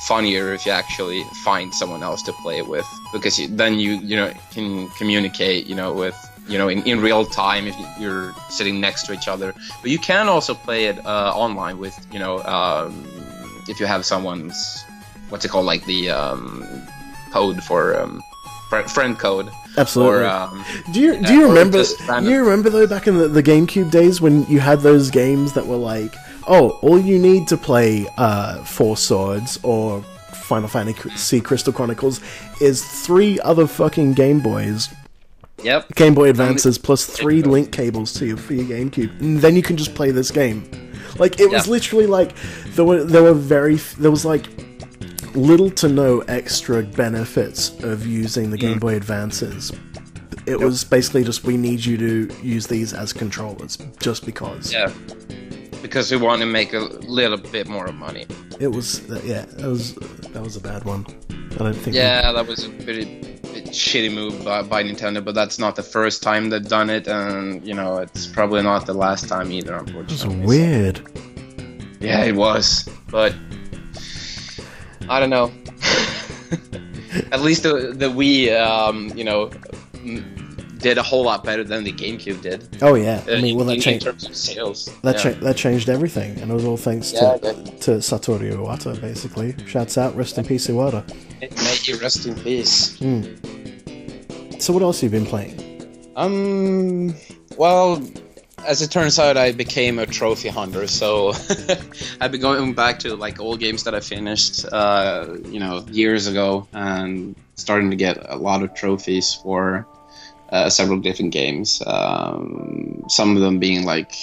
funnier if you actually find someone else to play it with, because then you know, can communicate, you know, with, you know, in real time if you're sitting next to each other. But you can also play it online with, you know, if you have someone's, what's it called, like the code for friend code.
Absolutely.
Or,
do you remember? Do you remember though, back in the GameCube days, when you had those games that were like, oh, all you need to play Four Swords or Final Fantasy Crystal Chronicles is 3 other fucking Game Boys.
Yep.
Game Boy Advances plus 3 link cables for your GameCube, and then you can just play this game. Like, it was literally like there was like little to no extra benefits of using the Game Boy Advances. It was basically just, we need you to use these as controllers, just because. Yeah,
because we want to make a little bit more money.
It was, that was a bad one. I don't think.
Yeah, that was a bit shitty move by Nintendo, but that's not the first time they've done it, and, you know, it's probably not the last time either, unfortunately.
It's weird.
Yeah, it was, but I don't know. At least the Wii, did a whole lot better than the GameCube did.
Oh yeah, I mean, well, that changed
in terms of sales.
That changed everything, and it was all thanks to Satoru Iwata, basically. Shouts out, rest in peace, Iwata.
May you rest in peace.
So what else have you been playing?
Well, as it turns out, I became a trophy hunter, so I've been going back to like old games that I finished, years ago, and starting to get a lot of trophies for several different games. Some of them being like,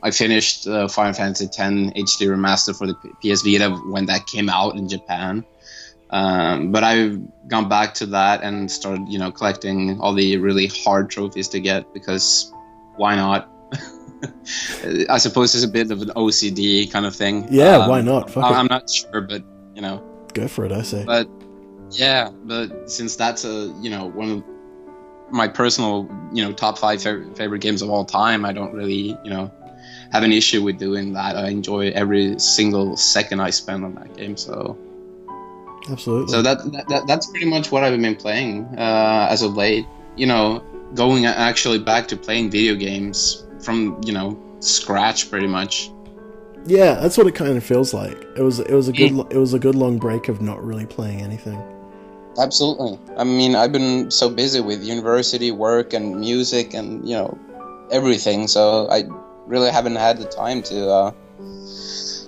I finished Final Fantasy X HD Remaster for the PS Vita when that came out in Japan. But I've gone back to that and started, collecting all the really hard trophies to get, because why not? I suppose it's a bit of an OCD kind of thing.
Yeah, why not?
I'm not sure, but,
Go for it, I say.
But, yeah, but since that's one of my personal, top 5 favorite games of all time, I don't really, have an issue with doing that. I enjoy every single second I spend on that game, so...
Absolutely.
So that's pretty much what I've been playing as of late. Going actually back to playing video games from scratch, pretty much.
Yeah, that's what it kind of feels like. It was a good long break of not really playing anything.
Absolutely. I mean, I've been so busy with university, work, and music, and everything. So I really haven't had the time to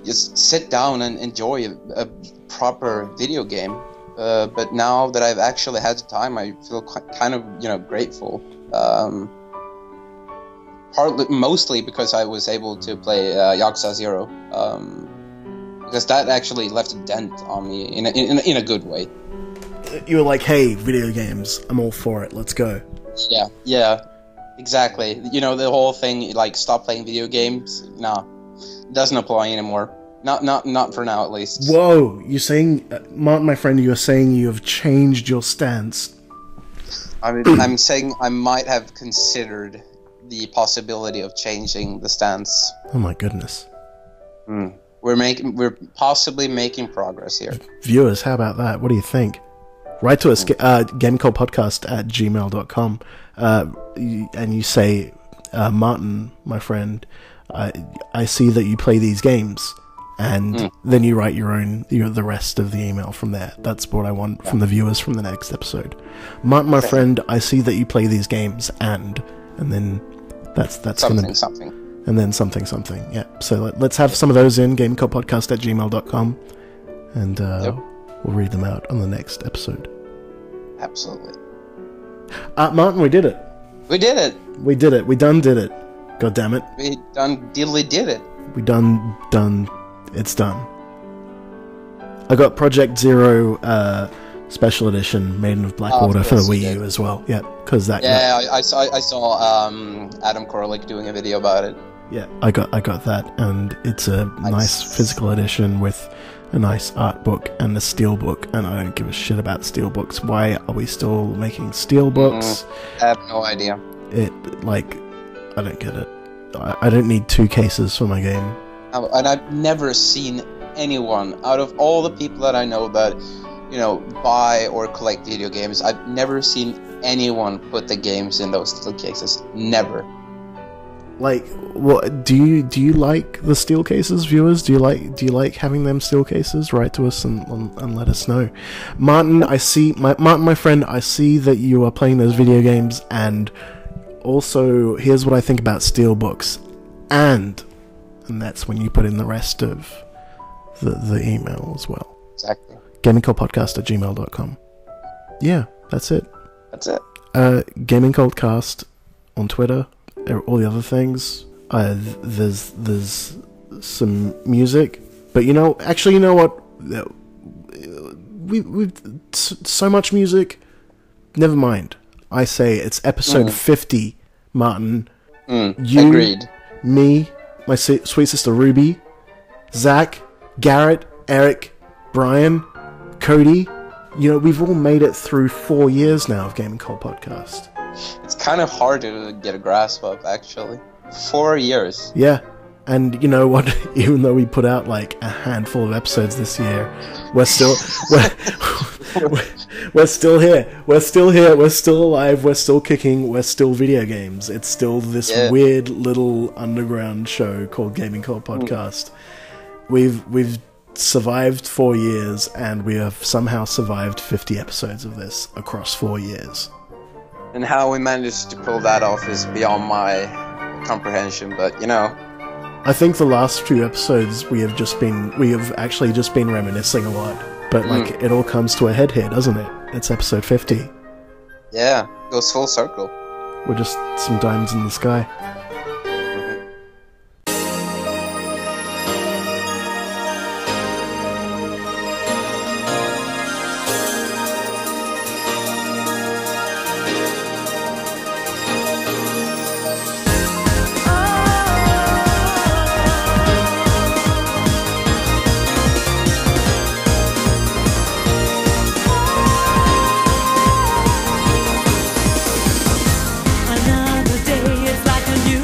just sit down and enjoy a proper video game. But now that I've actually had the time, I feel kind of grateful. Mostly because I was able to play Yakuza 0, because that actually left a dent on me in a good way.
You were like, hey, video games, I'm all for it, let's go.
Yeah, exactly. The whole thing, like, stop playing video games, nah, doesn't apply anymore. Not for now, at least.
Whoa, you're saying, Martin, my friend, you're saying you have changed your stance.
I'm saying I might have considered the possibility of changing the stance.
Oh my goodness.
We're possibly making progress here.
Viewers, how about that? What do you think? Write to us, gamingcultpodcast@gmail.com, and you say, Martin, my friend, I see that you play these games, and then you write the rest of the email from there. That's what I want from the viewers from the next episode. Martin, my friend, I see that you play these games, and then that's
something.
And then something, yeah. So let's have some of those in, gamingcultpodcast@gmail.com, and we'll read them out on the next episode.
Absolutely.
Martin, we did it.
We did it.
We did it. We done did it. God damn it.
We done diddly did it.
We done. It's done. I got Project Zero Special Edition Maiden of Blackwater for the Wii U as well. Yeah, because that.
Yeah, I saw Adam Korlick doing a video about it.
Yeah, I got that, and it's a nice physical edition with a nice art book and a steel book, and I don't give a shit about steel books. Why are we still making steel books?
I have no idea.
I don't get it. I don't need 2 cases for my game.
And I've never seen anyone, out of all the people that I know that, buy or collect video games, I've never seen anyone put the games in those steel cases. Never.
Like, what do you like the steel cases, viewers? Do you like having them steel cases? Write to us and let us know. Martin, Martin, my friend, I see that you are playing those video games, and also here's what I think about steel books, and that's when you put in the rest of the email as well.
Exactly.
gamingcultpodcast@gmail.com. Yeah, that's it. Gaming Cultcast on Twitter. All the other things. There's some music, but you know what? We've so much music. Never mind. I say it's episode 50, Martin. You,
agreed.
Me, my sweet sister Ruby, Zach, Garrett, Eric, Brian, Cody. We've all made it through 4 years now of Gaming Cult Podcast.
It's kind of hard to get a grasp of, actually. 4 years.
Yeah. And you know what? Even though we put out like a handful of episodes this year, we're still we're still here. We're still here. We're still alive. We're still kicking. We're still video games. It's still this weird little underground show called Gaming Cult Podcast. We've survived 4 years, and we have somehow survived 50 episodes of this across 4 years.
And how we managed to pull that off is beyond my comprehension, but you know.
I think the last few episodes we have actually just been reminiscing a lot. But like it all comes to a head here, doesn't it? It's episode 50.
Yeah, goes full circle.
We're just some diamonds in the sky.
Another day is like a new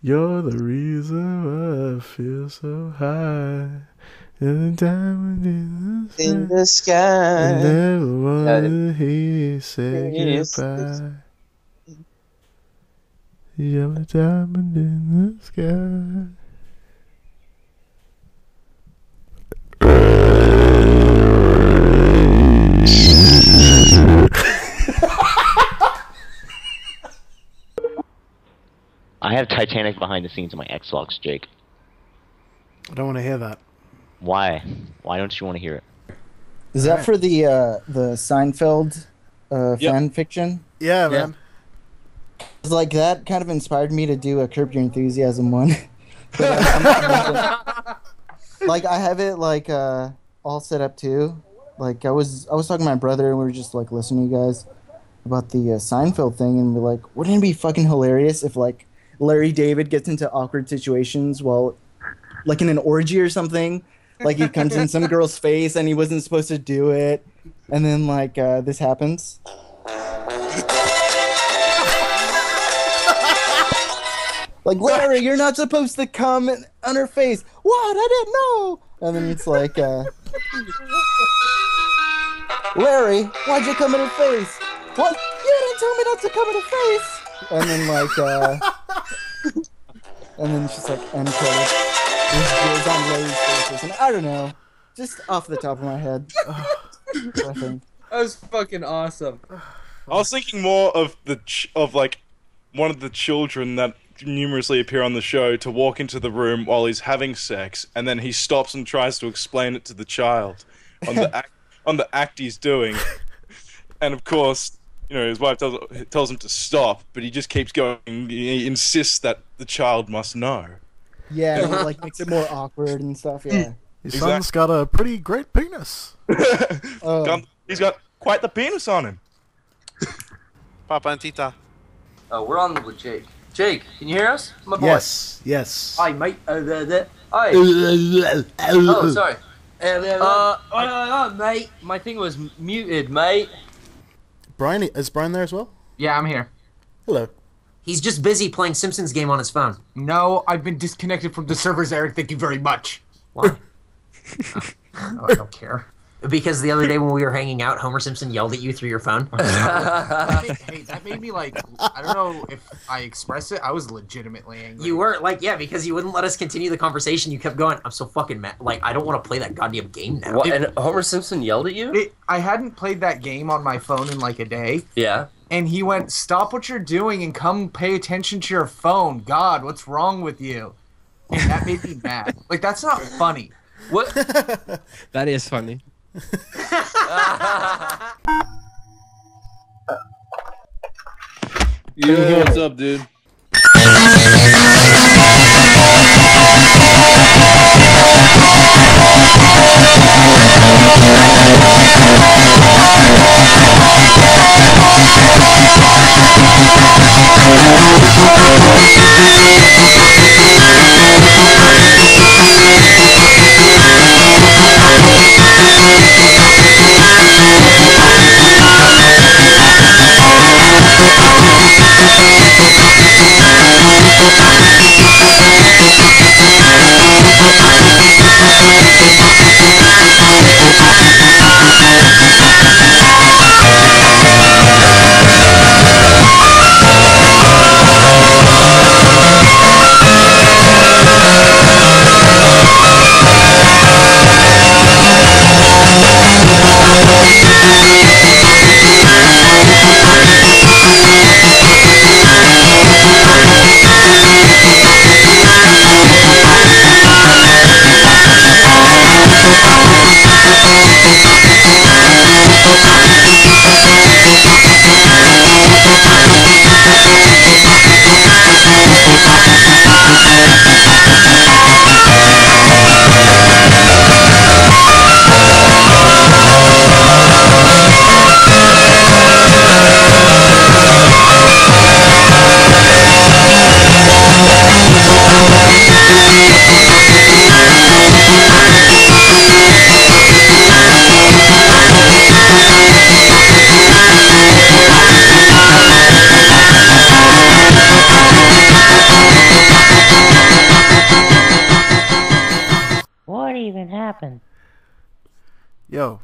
You're the reason why I feel so high. And the diamond
In the
I
sky.
never wanna hear you say goodbye. You're the diamond in the sky.
I have Titanic behind the scenes on my Xbox, Jake.
I don't want to hear that.
Why? Why don't you want to hear it?
Is that for the Seinfeld fan fiction?
Yeah, man.
It's like that kind of inspired me to do a Curb Your Enthusiasm one. But, like I have it like all set up too. Like I was talking to my brother and we were just like listening to you guys about the Seinfeld thing, and we're like, wouldn't it be fucking hilarious if like Larry David gets into awkward situations while like in an orgy or something? Like he comes in some girl's face and he wasn't supposed to do it, and then like this happens. Like, Larry, you're not supposed to come on her face. What? I didn't know. And then it's like, Larry, why'd you come in her face? What? You didn't tell me not to come in her face. And then like, and then she's like, end credit. This goes on Larry's faces. And I don't know. Just off the top of my head. I think.
That was fucking awesome.
I was thinking more of like one of the children that numerously appear on the show to walk into the room while he's having sex, and then he stops and tries to explain it to the child on the act he's doing, and of course, you know, his wife tells him to stop, but he just keeps going. He insists that the child must know.
Yeah, and it like makes it more awkward and stuff. Yeah,
His son's got a pretty great penis.
He's got quite the penis on him.
Papa and Tita.
Oh, we're on with Jake. Jake, can you hear us? My boy.
Yes.
Hi, mate. Hi. Oh, sorry. Mate, my thing was muted, mate.
Brian, is Brian there as well?
Yeah, I'm here.
Hello.
He's just busy playing Simpsons game on his phone.
No, I've been disconnected from the servers, Eric. Thank you very much.
Why? I don't care. Because the other day when we were hanging out, Homer Simpson yelled at you through your phone.
Hey, that made me like, I don't know if I expressed it. I was legitimately angry.
You were like, yeah, because you wouldn't let us continue the conversation. You kept going, I'm so fucking mad. Like, I don't want to play that goddamn game now.
What? And Homer Simpson yelled at you?
I hadn't played that game on my phone in like a day.
Yeah.
And he went, stop what you're doing and come pay attention to your phone. God, what's wrong with you? And that made me mad. Like, that's not funny.
What?
That is funny.
Yo, what's up, dude?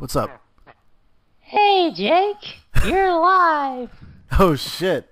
What's up?
Hey, Jake, you're alive.
Oh shit.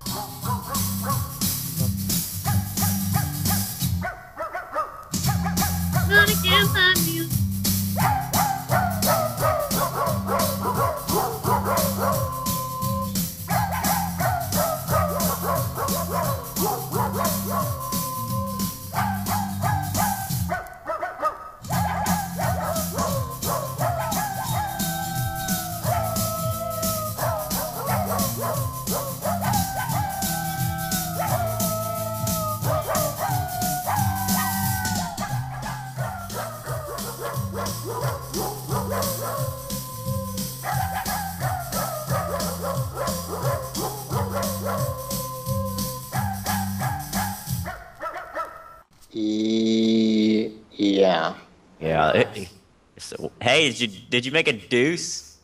Yeah.
Yeah. So, hey, did you make a deuce?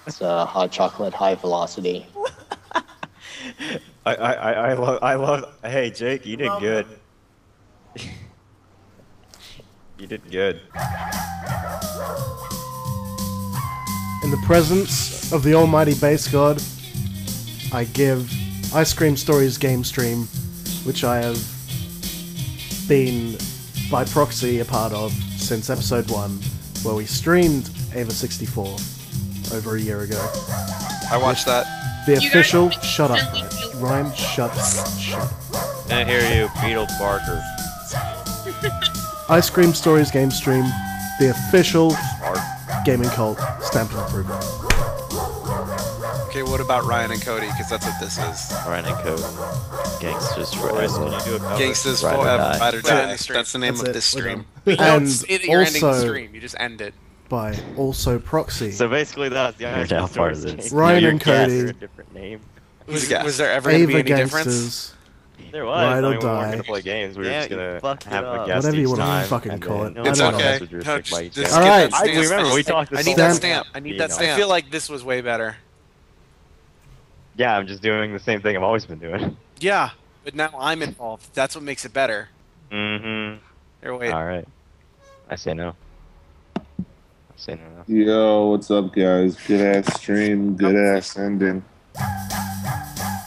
It's a hot chocolate high velocity.
I love. Hey, Jake, you did good. You did good.
In the presence of the almighty base god, I give Ice Cream Stories game stream, which I have been by proxy a part of since episode 1, where we streamed Ava 64 over a year ago.
I watched that.
The official... Shut up, Ryan. Shut up.
I hear you, Beetle Barker.
Ice Cream Stories game stream, the official gaming cult stamp of approval.
Okay, what about Ryan and Cody? Because that's what this is.
Ryan and Cody. Gangsters forever.
Gangsters
Ride or
forever.
die.
Ride or die. That's the name of this stream.
And
Don't say that you're ending the
also-
stream. You just end it.
By also proxy.
So basically, that's the Ice Cream Stories game.
Ryan
Your
and
guess
Cody.
or a different name.
Was there ever going to be
Ava
any difference?
Gangsters.
There was.
Ride
I
or
mean, we weren't
die.
gonna play games. We were just gonna have a
up.
guest
Whatever you
each
wanna
time.
fucking
and
call
then
it.
no
It's
one
okay.
else would just
No,
pick by each
just
other.
get
Alright.
that stamp.
I remember we talked.
I need that stamp. I need that stamp. I feel like this was way better.
Yeah, I'm just doing the same thing I've always been doing.
Yeah, but now I'm involved. That's what makes it better.
Mm-hmm.
Here, wait.
All right. I say no. I say no.
Yo, what's up, guys? Good ass stream, good ass ending.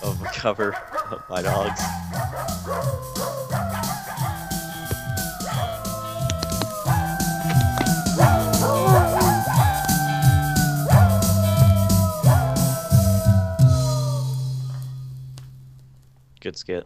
Of a cover of my dogs. Good skit.